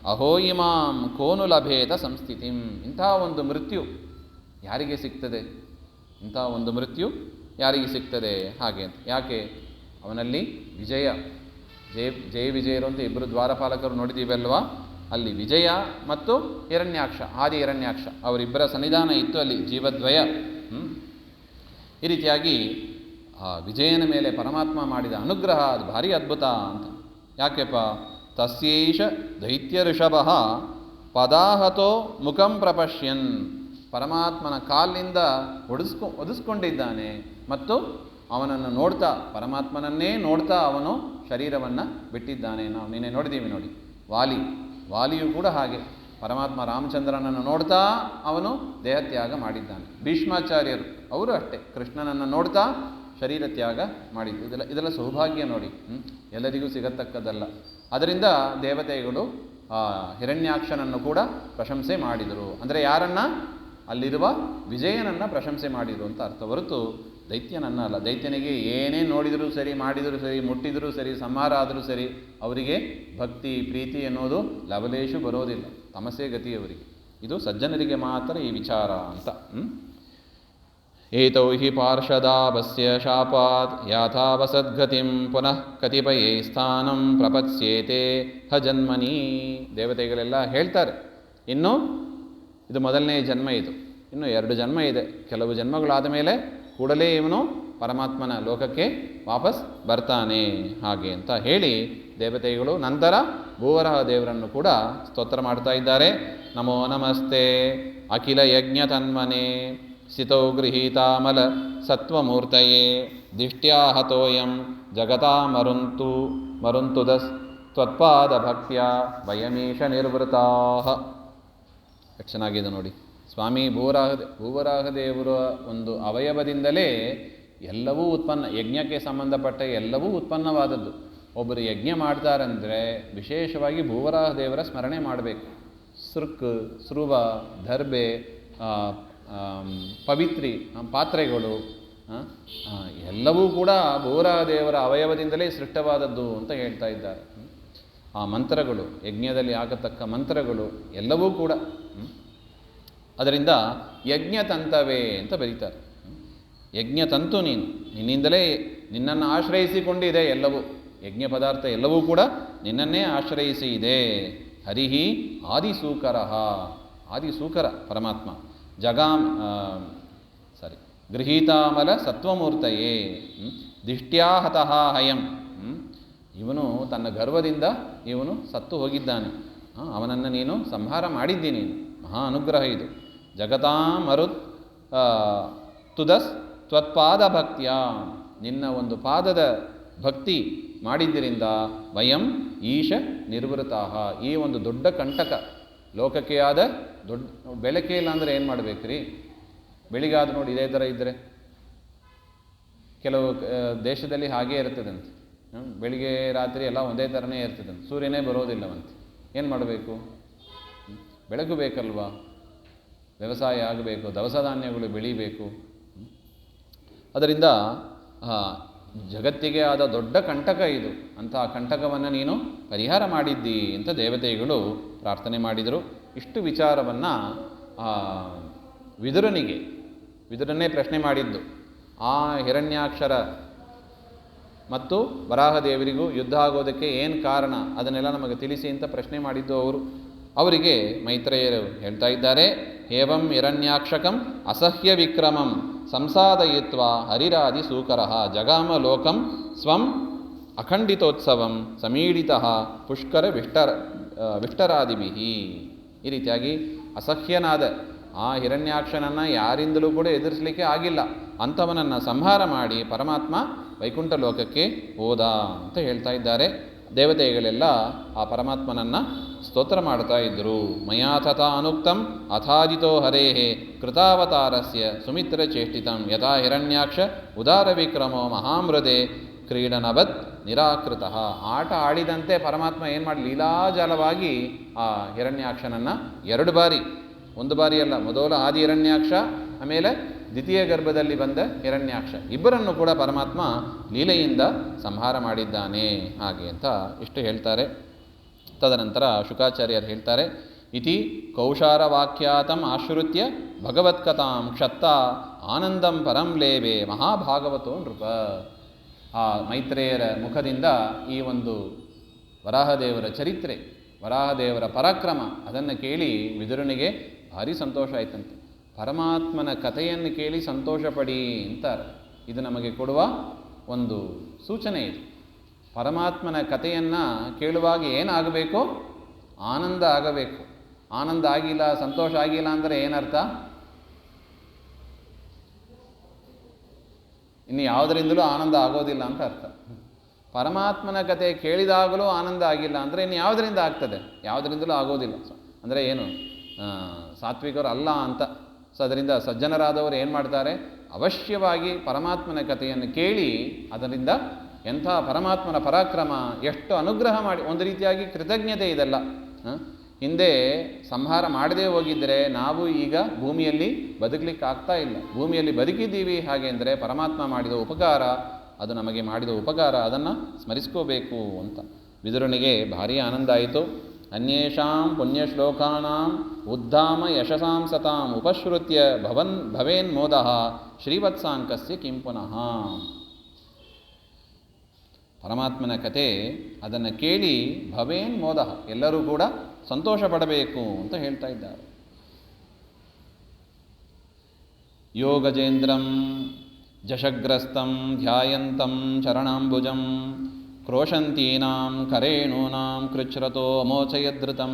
ಅಹೋ ಇಮಾಂ ಕೋನು ಲಭೇತ ಸಂಸ್ಥಿತಿಂ. ಇಂಥ ಒಂದು ಮೃತ್ಯು ಯಾರಿಗೆ ಸಿಗ್ತದೆ? ಇಂಥ ಒಂದು ಮೃತ್ಯು ಯಾರಿಗೆ ಸಿಗ್ತದೆ? ಹಾಗೆ ಅಂತ. ಯಾಕೆ? ಅವನಲ್ಲಿ ವಿಜಯ, ಜಯ ವಿಜಯರು ಅಂತ ಇಬ್ಬರು ದ್ವಾರಪಾಲಕರು ನೋಡಿದ್ದೀವಲ್ವಾ? ಅಲ್ಲಿ ವಿಜಯ ಮತ್ತು ಹಿರಣ್ಯಾಕ್ಷ, ಆದಿ ಹಿರಣ್ಯಾಕ್ಷ ಅವರಿಬ್ಬರ ಸನ್ನಿಧಾನ ಇತ್ತು ಅಲ್ಲಿ, ಜೀವದ್ವಯ. ಈ ರೀತಿಯಾಗಿ ಆ ವಿಜಯನ ಮೇಲೆ ಪರಮಾತ್ಮ ಮಾಡಿದ ಅನುಗ್ರಹ ಅದು ಭಾರಿ ಅದ್ಭುತ ಅಂತ. ಯಾಕೆಪ್ಪ? ತಸ್ಯೈಷ ದೈತ್ಯ ಋಷಭ ಪದಾಹತೋ ಮುಖಂ ಪ್ರಪಶ್ಯನ್. ಪರಮಾತ್ಮನ ಕಾಲಿನಿಂದ ಒದಿಸ್ಕೊಂಡಿದ್ದಾನೆ ಮತ್ತು ಅವನನ್ನು ನೋಡ್ತಾ, ಪರಮಾತ್ಮನನ್ನೇ ನೋಡ್ತಾ ಅವನು ಶರೀರವನ್ನು ಬಿಟ್ಟಿದ್ದಾನೆ. ನಾವು ನಿನ್ನೆ ನೋಡಿದ್ದೀವಿ ನೋಡಿ, ವಾಲಿಯು ಕೂಡ ಹಾಗೆ ಪರಮಾತ್ಮ ರಾಮಚಂದ್ರನನ್ನು ನೋಡ್ತಾ ಅವನು ದೇಹತ್ಯಾಗ ಮಾಡಿದ್ದಾನೆ. ಭೀಷ್ಮಾಚಾರ್ಯರು ಅವರು ಅಷ್ಟೇ ಕೃಷ್ಣನನ್ನು ನೋಡ್ತಾ ಶರೀರ ತ್ಯಾಗ ಮಾಡಿದ್ದು. ಇದೆಲ್ಲ ಸೌಭಾಗ್ಯ ನೋಡಿ, ಎಲ್ಲರಿಗೂ ಸಿಗತಕ್ಕದ್ದಲ್ಲ. ಅದರಿಂದ ದೇವತೆಗಳು ಹಿರಣ್ಯಾಕ್ಷನನ್ನು ಕೂಡ ಪ್ರಶಂಸೆ ಮಾಡಿದರು. ಅಂದರೆ ಯಾರನ್ನ? ಅಲ್ಲಿರುವ ವಿಜಯನನ್ನು ಪ್ರಶಂಸೆ ಮಾಡಿದರು ಅಂತ ಅರ್ಥ, ಹೊರತು ದೈತ್ಯನನ್ನ ಅಲ್ಲ. ದೈತ್ಯನಿಗೆ ಏನೇ ನೋಡಿದರೂ ಸರಿ, ಮಾಡಿದರೂ ಸರಿ, ಮುಟ್ಟಿದರೂ ಸರಿ, ಸಂಹಾರ ಆದರೂ ಸರಿ, ಅವರಿಗೆ ಭಕ್ತಿ ಪ್ರೀತಿ ಎನ್ನುವುದು ಲವಲೇಶು ಬರೋದಿಲ್ಲ, ತಮಸೆ ಗತಿಯವರಿಗೆ. ಇದು ಸಜ್ಜನರಿಗೆ ಮಾತ್ರ ಈ ವಿಚಾರ ಅಂತ. ಏತೌ ಹಿ ಪಾರ್ಷದಾಭಸ್ಯ ಶಾಪಾತ್ ಯಾಥಾವಸದ್ಗತಿಂ ಪುನಃ ಕತಿಪಯೇ ಸ್ಥಾನಂ ಪ್ರಪತ್ಸ್ಯೇತೆ ಹ ಜನ್ಮನಿ. ದೇವತೆಗಳೆಲ್ಲ ಹೇಳ್ತಾರೆ, ಇನ್ನು ಇದು ಮೊದಲನೇ ಜನ್ಮ, ಇದು ಇನ್ನು 2 ಜನ್ಮ ಇದೆ. ಕೆಲವು ಜನ್ಮಗಳಾದ ಮೇಲೆ ಕೂಡಲೇ ಇವನು ಪರಮಾತ್ಮನ ಲೋಕಕ್ಕೆ ವಾಪಸ್ ಬರ್ತಾನೆ ಹಾಗೆ ಅಂತ ಹೇಳಿ ದೇವತೆಗಳು ನಂತರ ಭೂವರಹ ದೇವರನ್ನು ಕೂಡ ಸ್ತೋತ್ರ ಮಾಡ್ತಾ ಇದ್ದಾರೆ. ನಮೋ ನಮಸ್ತೆ ಅಖಿಲ ಯಜ್ಞ ತನ್ಮನೆ ಸ್ಥಿತೌ ಗೃಹೀತಾಮಲ ಸತ್ವಮೂರ್ತಯೇ ದಿಷ್ಟ್ಯಾಹತೋಯಂ ಜಗತಾ ಮರುಂತುದಸ್ ತ್ವತ್ಪಾದ ಭಕ್ತ್ಯ ವಯಮೀಶ ನಿರ್ವೃತಾಃ. ಎಷ್ಟು ಚೆನ್ನಾಗಿದೆ ನೋಡಿ. ಸ್ವಾಮಿ ಭೂವರಾಹ ದೇವರ ಒಂದು ಅವಯವದಿಂದಲೇ ಎಲ್ಲವೂ ಉತ್ಪನ್ನ, ಯಜ್ಞಕ್ಕೆ ಸಂಬಂಧಪಟ್ಟ ಎಲ್ಲವೂ ಉತ್ಪನ್ನವಾದದ್ದು. ಒಬ್ಬರು ಯಜ್ಞ ಮಾಡ್ತಾರಂದರೆ ವಿಶೇಷವಾಗಿ ಭೂವರಾಹ ದೇವರ ಸ್ಮರಣೆ ಮಾಡಬೇಕು. ಸೃಕ್, ಸ್ರುವ, ದರ್ಬೆ, ಪವಿತ್ರಿ, ಪಾತ್ರೆಗಳು ಎಲ್ಲವೂ ಕೂಡ ಭೂವರಾಹ ದೇವರ ಅವಯವದಿಂದಲೇ ಸೃಷ್ಟವಾದದ್ದು ಅಂತ ಹೇಳ್ತಾ ಇದ್ದಾರೆ. ಆ ಮಂತ್ರಗಳು, ಯಜ್ಞದಲ್ಲಿ ಆಗತಕ್ಕ ಮಂತ್ರಗಳು ಎಲ್ಲವೂ ಕೂಡ ಅದರಿಂದ ಯಜ್ಞತಂತವೇ ಅಂತ ಬರೀತಾರೆ. ಯಜ್ಞತಂತು ನಿನ್ನಿಂದಲೇ, ನಿನ್ನನ್ನು ಆಶ್ರಯಿಸಿಕೊಂಡಿದೆ ಎಲ್ಲವೂ. ಯಜ್ಞ ಪದಾರ್ಥ ಎಲ್ಲವೂ ಕೂಡ ನಿನ್ನನ್ನೇ ಆಶ್ರಯಿಸಿ ಇದೆ. ಹರಿಹಿ ಆದಿಸೂಕರ, ಆದಿಸೂಕರ ಪರಮಾತ್ಮ. ಗೃಹೀತಾಮಲ ಸತ್ವಮೂರ್ತಯೇ ದಿಷ್ಟ್ಯಾಹತಃ ಹಯಂ. ಇವನು ತನ್ನ ಗರ್ವದಿಂದ ಇವನು ಸತ್ತು ಹೋಗಿದ್ದಾನೆ, ಅವನನ್ನು ನೀನು ಸಂಹಾರ ಮಾಡಿದ್ದೀನಿ. ಮಹಾ ಅನುಗ್ರಹ ಇದು. ಜಗತಾಮರುತ್ ತುದಸ್ ತ್ವತ್ಪಾದ ಭಕ್ತಿಯ, ನಿನ್ನ ಒಂದು ಪಾದದ ಭಕ್ತಿ ಮಾಡಿದ್ದರಿಂದ ವಯಂ ಈಶ ನಿರ್ವೃತಾಃ. ಈ ಒಂದು ದೊಡ್ಡ ಕಂಟಕ ಲೋಕಕ್ಕೆ ಆದ ದೊಡ್ಡ ಬೆಳಕೆ ಇಲ್ಲ ಅಂದರೆ ಏನು ಮಾಡಬೇಕ್ರಿ? ಬೆಳಿಗಾದ ನೋಡಿ ಇದೇ ಥರ ಇದ್ದರೆ, ಕೆಲವು ದೇಶದಲ್ಲಿ ಹಾಗೇ ಇರ್ತದಂತೆ, ಬೆಳಿಗ್ಗೆ ರಾತ್ರಿ ಎಲ್ಲ ಒಂದೇ ಥರನೇ ಇರ್ತದಂತೆ, ಸೂರ್ಯನೇ ಬರೋದಿಲ್ಲವಂತೆ. ಏನು ಮಾಡಬೇಕು? ಬೆಳಕು ಬೇಕಲ್ವಾ? ವ್ಯವಸಾಯ ಆಗಬೇಕು, ದವಸ ಧಾನ್ಯಗಳು ಬೆಳೀಬೇಕು. ಅದರಿಂದ ಜಗತ್ತಿಗೆ ಆದ ದೊಡ್ಡ ಕಂಟಕ ಇದು. ಅಂತಹ ಕಂಟಕವನ್ನು ನೀನು ಪರಿಹಾರ ಮಾಡಿದ್ದಿ ಅಂತ ದೇವತೆಗಳು ಪ್ರಾರ್ಥನೆ ಮಾಡಿದರು. ಇಷ್ಟು ವಿಚಾರವನ್ನು ವಿದುರನ್ನೇ ಪ್ರಶ್ನೆ ಮಾಡಿದ್ದು. ಆ ಹಿರಣ್ಯಾಕ್ಷರ ಮತ್ತು ವರಾಹದೇವರಿಗೂ ಯುದ್ಧ ಆಗೋದಕ್ಕೆ ಏನು ಕಾರಣ ಅದನ್ನೆಲ್ಲ ನಮಗೆ ತಿಳಿಸಿ ಅಂತ ಪ್ರಶ್ನೆ ಮಾಡಿದ್ದು ಅವರು. ಅವರಿಗೆ ಮೈತ್ರೇಯರು ಹೇಳ್ತಾ ಇದ್ದಾರೆ, ಏವಂ ಹಿರಣ್ಯಾಕ್ಷಕಂ ಅಸಹ್ಯ ವಿಕ್ರಮಂ ಸಂಸಾದಯಿತ್ವ ಹರಿರಾದಿ ಸೂಕರಃ ಜಗಾಮ ಲೋಕಂ ಸ್ವಂ ಅಖಂಡಿತೋತ್ಸವಂ ಸಮೀಡಿತಃ ಪುಷ್ಕರ ವಿಷ್ಟರಾದಿಭಿಹಿ. ಈ ರೀತಿಯಾಗಿ ಅಸಹ್ಯನಾದ ಆ ಹಿರಣ್ಯಾಕ್ಷನನ್ನು ಯಾರಿಂದಲೂ ಕೂಡ ಎದುರಿಸಲಿಕ್ಕೆ ಆಗಿಲ್ಲ, ಅಂಥವನನ್ನು ಸಂಹಾರ ಮಾಡಿ ಪರಮಾತ್ಮ ವೈಕುಂಠ ಲೋಕಕ್ಕೆ ಹೋದ ಅಂತ ಹೇಳ್ತಾ ಇದ್ದಾರೆ. ದೇವತೆಗಳೆಲ್ಲ ಆ ಪರಮಾತ್ಮನನ್ನು ಸ್ತೋತ್ರ ಮಾಡ್ತಾ ಇದ್ದರು. ಮಯಾ ತಥಾ ಅನುಕ್ತಂ ಅಥಾದಿತೋ ಹರೇಹೇ ಕೃತಾವತಾರಸ್ಯ ಸುಮಿತ್ರ ಚೇಷ್ಟಿತಂ ಯಥಾ ಹಿರಣ್ಯಾಕ್ಷ ಉದಾರ ವಿಕ್ರಮೋ ಮಹಾಮೃದೆ ಕ್ರೀಡನವತ್ ನಿರಾಕೃತಃ. ಆಟ ಆಡಿದಂತೆ ಪರಮಾತ್ಮ ಏನು ಮಾಡಿ ಲೀಲಾಜಾಲವಾಗಿ ಆ ಹಿರಣ್ಯಾಕ್ಷನನ್ನು 2 ಬಾರಿ, ಒಂದು ಬಾರಿ ಅಲ್ಲ, ಮೊದಲು ಆದಿ ಹಿರಣ್ಯಾಕ್ಷ, ಆಮೇಲೆ ದ್ವಿತೀಯ ಗರ್ಭದಲ್ಲಿ ಬಂದ ಹಿರಣ್ಯಾಕ್ಷ, ಇಬ್ಬರನ್ನು ಕೂಡ ಪರಮಾತ್ಮ ಲೀಲೆಯಿಂದ ಸಂಹಾರ ಮಾಡಿದ್ದಾನೆ ಹಾಗೆ ಅಂತ ಇಷ್ಟು ಹೇಳ್ತಾರೆ. ತದನಂತರ ಶುಕಾಚಾರ್ಯರು ಹೇಳ್ತಾರೆ, ಇತಿ ಕೌಶಾರವಾಕ್ಯಾತಂ ಆಶ್ರಿತ್ಯ ಭಗವತ್ಕಥಾಂ ಕ್ಷತ್ತ ಆನಂದಂ ಪರಂ ಲೇವೆ ಮಹಾಭಾಗವತೋ ನೃಪ. ಆ ಮೈತ್ರೇಯರ ಮುಖದಿಂದ ಈ ಒಂದು ವರಾಹದೇವರ ಚರಿತ್ರೆ, ವರಾಹದೇವರ ಪರಾಕ್ರಮ ಅದನ್ನು ಕೇಳಿ ವಿದುರನಿಗೆ ಭಾರಿ ಸಂತೋಷ ಆಯ್ತಂತೆ. ಪರಮಾತ್ಮನ ಕಥೆಯನ್ನು ಕೇಳಿ ಸಂತೋಷ ಪಡಿ ಅಂತಾರೆ. ಇದು ನಮಗೆ ಕೊಡುವ ಒಂದು ಸೂಚನೆ ಇದು. ಪರಮಾತ್ಮನ ಕಥೆಯನ್ನು ಕೇಳುವಾಗ ಏನಾಗಬೇಕು? ಆನಂದ ಆಗಬೇಕು. ಆನಂದ ಆಗಿಲ್ಲ, ಸಂತೋಷ ಆಗಿಲ್ಲ ಅಂದರೆ ಏನರ್ಥ? ಇನ್ನು ಯಾವುದರಿಂದಲೂ ಆನಂದ ಆಗೋದಿಲ್ಲ ಅಂತ ಅರ್ಥ. ಪರಮಾತ್ಮನ ಕಥೆ ಕೇಳಿದಾಗಲೂ ಆನಂದ ಆಗಿಲ್ಲ ಅಂದರೆ ಇನ್ನು ಯಾವುದರಿಂದ ಆಗ್ತದೆ? ಯಾವುದರಿಂದಲೂ ಆಗೋದಿಲ್ಲ. ಅಂದರೆ ಏನು, ಸಾತ್ವಿಕರು ಅಲ್ಲ ಅಂತ. ಸೊ ಅದರಿಂದ ಸಜ್ಜನರಾದವರು ಏನು ಮಾಡ್ತಾರೆ? ಅವಶ್ಯವಾಗಿ ಪರಮಾತ್ಮನ ಕಥೆಯನ್ನು ಕೇಳಿ ಅದರಿಂದ ಎಂಥ ಪರಮಾತ್ಮನ ಪರಾಕ್ರಮ, ಎಷ್ಟು ಅನುಗ್ರಹ ಮಾಡಿ, ಒಂದು ರೀತಿಯಾಗಿ ಕೃತಜ್ಞತೆ ಇದೆಲ್ಲ. ಹಿಂದೆ ಸಂಹಾರ ಮಾಡದೇ ಹೋಗಿದ್ದರೆ ನಾವು ಈಗ ಭೂಮಿಯಲ್ಲಿ ಬದುಕಲಿಕ್ಕೆ ಆಗ್ತಾ ಇಲ್ಲ. ಭೂಮಿಯಲ್ಲಿ ಬದುಕಿದ್ದೀವಿ ಹಾಗೆ ಅಂದರೆ ಪರಮಾತ್ಮ ಮಾಡಿದ ಉಪಕಾರ, ಅದು ನಮಗೆ ಮಾಡಿದ ಉಪಕಾರ, ಅದನ್ನು ಸ್ಮರಿಸ್ಕೋಬೇಕು ಅಂತ. ವಿದುರನಿಗೆ ಭಾರಿ ಆನಂದ ಆಯಿತು. ಅನ್ಯೇಷಾಂ ಪುಣ್ಯಶ್ಲೋಕಾನಾಂ ಉದ್ಧಾಮ ಯಶಸಾಂ ಸತಾಂ ಉಪಶ್ರುತ್ಯ ಭವೇನ್ಮೋದಃ ಶ್ರೀವತ್ಸಾಂಕಸ್ಯ ಕಿಂ ಪುನಃ. ಪರಮಾತ್ಮನ ಕತೆ ಅದನ್ನು ಕೇಳಿ ಭವೇನ್ಮೋದಃ, ಎಲ್ಲರೂ ಕೂಡ ಸಂತೋಷ ಪಡಬೇಕು ಅಂತ ಹೇಳ್ತಾ ಇದ್ದಾರೆ. ಯೋಗಜೇಂದ್ರಂ ಜಶಗ್ರಸ್ತಂ ಧ್ಯಾಯಂತಂ ಚರಣಾಂಬುಜಂ ಕ್ರೋಶಂತೀನಾಂ ಕರೇಣೂನಾಂ ಕೃಚ್ಛ್ರತೋ ಮೋಚಯದೃತಂ.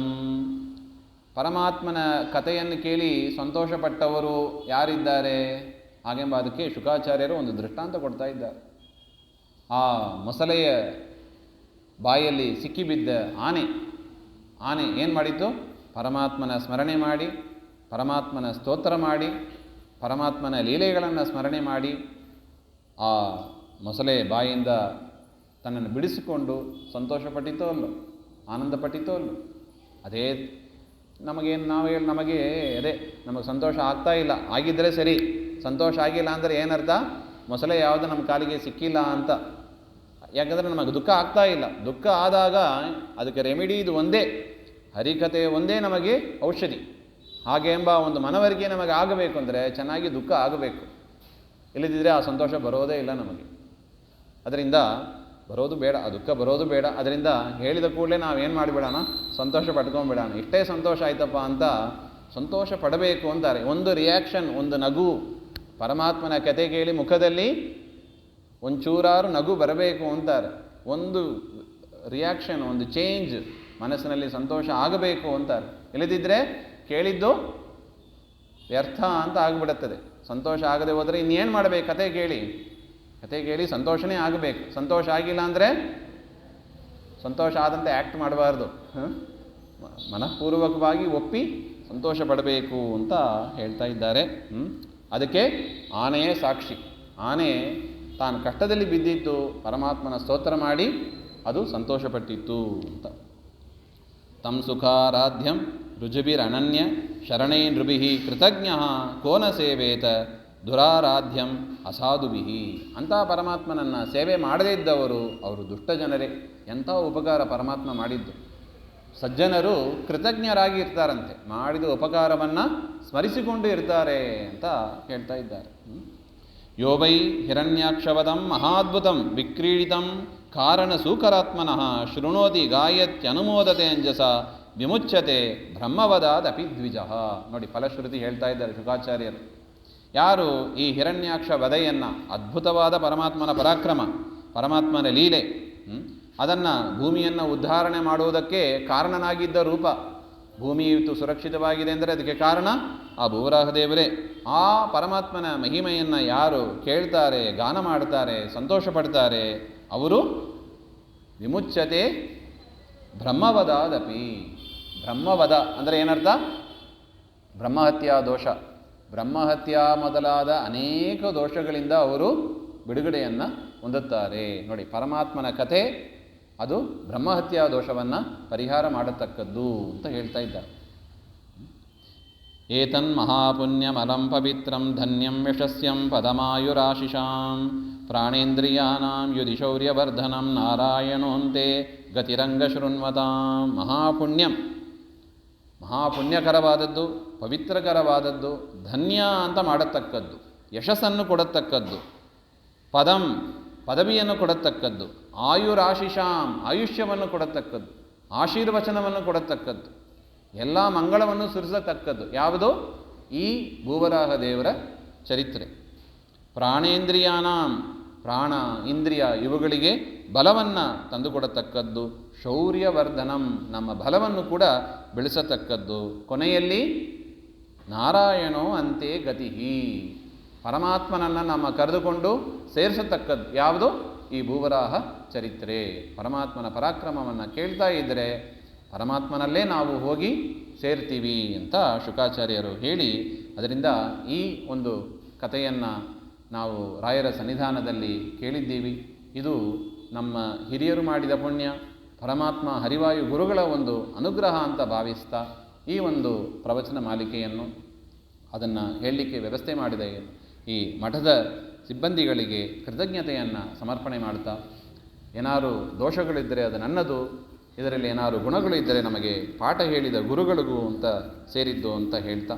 ಪರಮಾತ್ಮನ ಕಥೆಯನ್ನು ಕೇಳಿ ಸಂತೋಷಪಟ್ಟವರು ಯಾರಿದ್ದಾರೆ ಹಾಗೆಂಬ ಅದಕ್ಕೆ ಶುಕಾಚಾರ್ಯರು ಒಂದು ದೃಷ್ಟಾಂತ ಕೊಡ್ತಾ ಇದ್ದಾರೆ. ಆ ಮೊಸಳೆಯ ಬಾಯಲ್ಲಿ ಸಿಕ್ಕಿಬಿದ್ದ ಆನೆ ಏನು ಮಾಡಿತು? ಪರಮಾತ್ಮನ ಸ್ಮರಣೆ ಮಾಡಿ, ಪರಮಾತ್ಮನ ಸ್ತೋತ್ರ ಮಾಡಿ, ಪರಮಾತ್ಮನ ಲೀಲೆಗಳನ್ನು ಸ್ಮರಣೆ ಮಾಡಿ ಆ ಮೊಸಳೆ ಬಾಯಿಂದ ತನ್ನನ್ನು ಬಿಡಿಸಿಕೊಂಡು ಸಂತೋಷಪಟ್ಟಿತೋ ಅಲ್ಲೋ, ಆನಂದಪಟ್ಟಿತೋ ಅಲ್ಲೋ. ಅದೇ ನಮಗೆ ನಮಗೆ ಸಂತೋಷ ಆಗ್ತಾ ಇಲ್ಲ, ಆಗಿದ್ದರೆ ಸರಿ. ಸಂತೋಷ ಆಗಿಲ್ಲ ಅಂದರೆ ಏನರ್ಥ? ಮೊಸಳೆ ಯಾವುದು ನಮ್ಮ ಕಾಲಿಗೆ ಸಿಕ್ಕಿಲ್ಲ ಅಂತ. ಯಾಕಂದರೆ ನಮಗೆ ದುಃಖ ಆಗ್ತಾ ಇಲ್ಲ. ದುಃಖ ಆದಾಗ ಅದಕ್ಕೆ ರೆಮಿಡಿ ಇದು ಒಂದೇ, ಹರಿಕತೆ ಒಂದೇ ನಮಗೆ ಔಷಧಿ. ಹಾಗೆ ಎಂಬ ಒಂದು ಮನವರಿಕೆ ನಮಗೆ ಆಗಬೇಕು ಅಂದರೆ ಚೆನ್ನಾಗಿ ದುಃಖ ಆಗಬೇಕು. ಇಲ್ಲದಿದ್ದರೆ ಆ ಸಂತೋಷ ಬರೋದೇ ಇಲ್ಲ ನಮಗೆ. ಅದರಿಂದ ಬರೋದು ಬೇಡ, ಆ ದುಃಖ ಬರೋದು ಬೇಡ. ಅದರಿಂದ ಹೇಳಿದ ಕೂಡಲೇ ನಾವೇನು ಮಾಡಿಬಿಡೋಣ? ಸಂತೋಷ ಪಡ್ಕೊಂಡ್ಬಿಡೋಣ. ಇಷ್ಟೇ ಸಂತೋಷ ಆಯ್ತಪ್ಪ ಅಂತ ಸಂತೋಷ ಪಡಬೇಕು ಅಂತಾರೆ. ಒಂದು ರಿಯಾಕ್ಷನ್, ಒಂದು ನಗು, ಪರಮಾತ್ಮನ ಕತೆ ಕೇಳಿ ಮುಖದಲ್ಲಿ ಒಂಚೂರಾರು ನಗು ಬರಬೇಕು ಅಂತಾರೆ. ಒಂದು ರಿಯಾಕ್ಷನ್, ಒಂದು ಚೇಂಜ್ ಮನಸ್ಸಿನಲ್ಲಿ ಸಂತೋಷ ಆಗಬೇಕು ಅಂತಾರೆ. ಇಲ್ಲದಿದ್ದರೆ ಕೇಳಿದ್ದು ವ್ಯರ್ಥ ಅಂತ ಆಗಿಬಿಡುತ್ತದೆ. ಸಂತೋಷ ಆಗದೆ ಹೋದರೆ ಇನ್ನೇನು ಮಾಡಬೇಕು? ಕತೆ ಕೇಳಿ ಸಂತೋಷನೇ ಆಗಬೇಕು. ಸಂತೋಷ ಆಗಿಲ್ಲ ಅಂದರೆ ಸಂತೋಷ ಆದಂತೆ ಆ್ಯಕ್ಟ್ ಮಾಡಬಾರ್ದು. ಮನಃಪೂರ್ವಕವಾಗಿ ಒಪ್ಪಿ ಸಂತೋಷ ಪಡಬೇಕು ಅಂತ ಹೇಳ್ತಾ ಇದ್ದಾರೆ. ಅದಕ್ಕೆ ಆನೆಯೇ ಸಾಕ್ಷಿ. ಆನೆ ತಾನು ಕಷ್ಟದಲ್ಲಿ ಬಿದ್ದಿತ್ತು, ಪರಮಾತ್ಮನ ಸ್ತೋತ್ರ ಮಾಡಿ ಅದು ಸಂತೋಷಪಟ್ಟಿತ್ತು ಅಂತ. ತಂ ಸುಖಾರಾಧ್ಯಂ ರುಜುಭಿರನನ್ಯ ಶರಣೈ ನೃಭಿಃ ಕೃತಜ್ಞಃ ಕೋನ ಸೇವೇತ ದುರಾರಾಧ್ಯಂ ಅಸಾಧುಭಿಃ. ಅಂಥ ಪರಮಾತ್ಮನನ್ನು ಸೇವೆ ಮಾಡದೇ ಇದ್ದವರು ಅವರು ದುಷ್ಟ ಜನರೇ. ಎಂಥ ಉಪಕಾರ ಪರಮಾತ್ಮ ಮಾಡಿದ್ದು. ಸಜ್ಜನರು ಕೃತಜ್ಞರಾಗಿ ಇರ್ತಾರಂತೆ, ಮಾಡಿದ ಉಪಕಾರವನ್ನು ಸ್ಮರಿಸಿಕೊಂಡು ಇರ್ತಾರೆ ಅಂತ ಹೇಳ್ತಾ ಇದ್ದಾರೆ. ಯೋ ವೈ ಹಿರಣ್ಯಾಕ್ಷವದಂ ಮಹಾದ್ಭುತಂ ವಿಕ್ರೀಡಿತಂ ಕಾರಣ ಸೂಕರಾತ್ಮನಃ ಶೃಣೋತಿ ಗಾಯತ್ಯನುಮೋದತೆ ಅಂಜಸ ವಿಮುಚ್ಯತೆ ಬ್ರಹ್ಮವದಾದಪಿ ದ್ವಿಜಃ. ನೋಡಿ, ಫಲಶ್ರುತಿ ಹೇಳ್ತಾ ಇದ್ದಾರೆ ಶುಕಾಚಾರ್ಯರು. ಯಾರು ಈ ಹಿರಣ್ಯಾಕ್ಷ ವಧೆಯನ್ನು, ಅದ್ಭುತವಾದ ಪರಮಾತ್ಮನ ಪರಾಕ್ರಮ, ಪರಮಾತ್ಮನ ಲೀಲೆ, ಅದನ್ನು ಭೂಮಿಯನ್ನು ಉದ್ಧಾರಣೆ ಮಾಡುವುದಕ್ಕೆ ಕಾರಣನಾಗಿದ್ದ ರೂಪ, ಭೂಮಿ ಇವತ್ತು ಸುರಕ್ಷಿತವಾಗಿದೆ ಅಂದರೆ ಅದಕ್ಕೆ ಕಾರಣ ಆ ಭೂವರಾಹದೇವರೇ. ಆ ಪರಮಾತ್ಮನ ಮಹಿಮೆಯನ್ನು ಯಾರು ಕೇಳ್ತಾರೆ, ಗಾನ ಮಾಡ್ತಾರೆ, ಸಂತೋಷ ಪಡ್ತಾರೆ, ಅವರು ವಿಮುಚ್ಯತೆ ಬ್ರಹ್ಮವದಾದಪಿ. ಬ್ರಹ್ಮವದ ಅಂದರೆ ಏನರ್ಥ? ಬ್ರಹ್ಮಹತ್ಯಾ ದೋಷ, ಬ್ರಹ್ಮಹತ್ಯಾ ಮೊದಲಾದ ಅನೇಕ ದೋಷಗಳಿಂದ ಅವರು ಬಿಡುಗಡೆಯನ್ನು ಹೊಂದುತ್ತಾರೆ. ನೋಡಿ, ಪರಮಾತ್ಮನ ಕಥೆ ಅದು ಬ್ರಹ್ಮಹತ್ಯಾ ದೋಷವನ್ನು ಪರಿಹಾರ ಮಾಡತಕ್ಕದ್ದು ಅಂತ ಹೇಳ್ತಾ ಇದ್ದಾರೆ. ಏತನ್ ಮಹಾಪುಣ್ಯಮಲಂ ಪವಿತ್ರಂ ಧನ್ಯಂ ಯಶಸ್ಯಂ ಪದಮಾಯುರಾಶಿಷಾಂ ಪ್ರಾಣೇಂದ್ರಿಯಾನಾಂ ಯುಧಿ ಶೌರ್ಯವರ್ಧನಂ ನಾರಾಯಣೋಂತೆ ಗತಿರಂಗಶೃಣ್ವತಾಂ. ಮಹಾಪುಣ್ಯಕರವಾದದ್ದು, ಪವಿತ್ರಕರವಾದದ್ದು, ಧನ್ಯ ಅಂತ ಮಾಡತಕ್ಕದ್ದು, ಯಶಸ್ಸನ್ನು ಕೊಡತಕ್ಕದ್ದು, ಪದವಿಯನ್ನು ಕೊಡತಕ್ಕದ್ದು, ಆಯುರಾಶಿಷಾಂ ಆಯುಷ್ಯವನ್ನು ಕೊಡತಕ್ಕದ್ದು, ಆಶೀರ್ವಚನವನ್ನು ಕೊಡತಕ್ಕದ್ದು, ಎಲ್ಲ ಮಂಗಳವನ್ನು ಸುರಿಸತಕ್ಕದ್ದು ಯಾವುದು? ಈ ಭೂವರಾಹ ದೇವರ ಚರಿತ್ರೆ. ಪ್ರಾಣೇಂದ್ರಿಯಾನಾಂ ಪ್ರಾಣ ಇಂದ್ರಿಯ ಇವುಗಳಿಗೆ ಬಲವನ್ನು ತಂದುಕೊಡತಕ್ಕದ್ದು, ಶೌರ್ಯವರ್ಧನಂ ನಮ್ಮ ಬಲವನ್ನು ಕೂಡ ಬೆಳೆಸತಕ್ಕದ್ದು, ಕೊನೆಯಲ್ಲಿ ನಾರಾಯಣೋ ಅಂತೆ ಗತಿಹಿ ಪರಮಾತ್ಮನನ್ನು ನಮ್ಮ ಕರೆದುಕೊಂಡು ಸೇರಿಸತಕ್ಕದ್ದು ಯಾವುದು? ಈ ಭೂವರಾಹ ಚರಿತ್ರೆ. ಪರಮಾತ್ಮನ ಪರಾಕ್ರಮವನ್ನು ಕೇಳ್ತಾ ಇದ್ದರೆ ಪರಮಾತ್ಮನಲ್ಲೇ ನಾವು ಹೋಗಿ ಸೇರ್ತೀವಿ ಅಂತ ಶುಕಾಚಾರ್ಯರು ಹೇಳಿ, ಅದರಿಂದ ಈ ಒಂದು ಕಥೆಯನ್ನು ನಾವು ರಾಯರ ಸನ್ನಿಧಾನದಲ್ಲಿ ಕೇಳಿದ್ದೀವಿ. ಇದು ನಮ್ಮ ಹಿರಿಯರು ಮಾಡಿದ ಪುಣ್ಯ, ಪರಮಾತ್ಮ ಹರಿವಾಯು ಗುರುಗಳ ಒಂದು ಅನುಗ್ರಹ ಅಂತ ಭಾವಿಸ್ತಾ ಈ ಒಂದು ಪ್ರವಚನ ಮಾಲಿಕೆಯನ್ನು ಅದನ್ನು ಹೇಳಲಿಕ್ಕೆ ವ್ಯವಸ್ಥೆ ಮಾಡಿದ ಈ ಮಠದ ಸಿಬ್ಬಂದಿಗಳಿಗೆ ಕೃತಜ್ಞತೆಯನ್ನು ಸಮರ್ಪಣೆ ಮಾಡ್ತಾ, ಏನಾರು ದೋಷಗಳಿದ್ದರೆ ಅದು ನನ್ನದು, ಇದರಲ್ಲಿ ಏನಾರು ಗುಣಗಳು ಇದ್ದರೆ ನಮಗೆ ಪಾಠ ಹೇಳಿದ ಗುರುಗಳಿಗೂ ಅಂತ ಸೇರಿದ್ದು ಅಂತ ಹೇಳ್ತಾ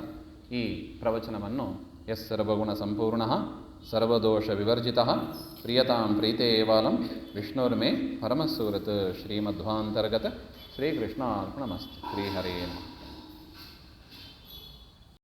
ಈ ಪ್ರವಚನವನ್ನು ಎಸ್ ಸರ್ವಗುಣ ಸಂಪೂರ್ಣ ಸರ್ವದೋಷ ವಿವರ್ಜಿತ ಪ್ರಿಯತಾಂ ಪ್ರೀತೇವಾಲಂ ವಿಷ್ಣುರ್ಮೇ ಪರಮಸೂರತ್ ಶ್ರೀಮಧ್ವಾಂತರ್ಗತ ಶ್ರೀಕೃಷ್ಣಾರ್ಪಣಮಸ್ತು. ಶ್ರೀಹರೇ ನಮಃ.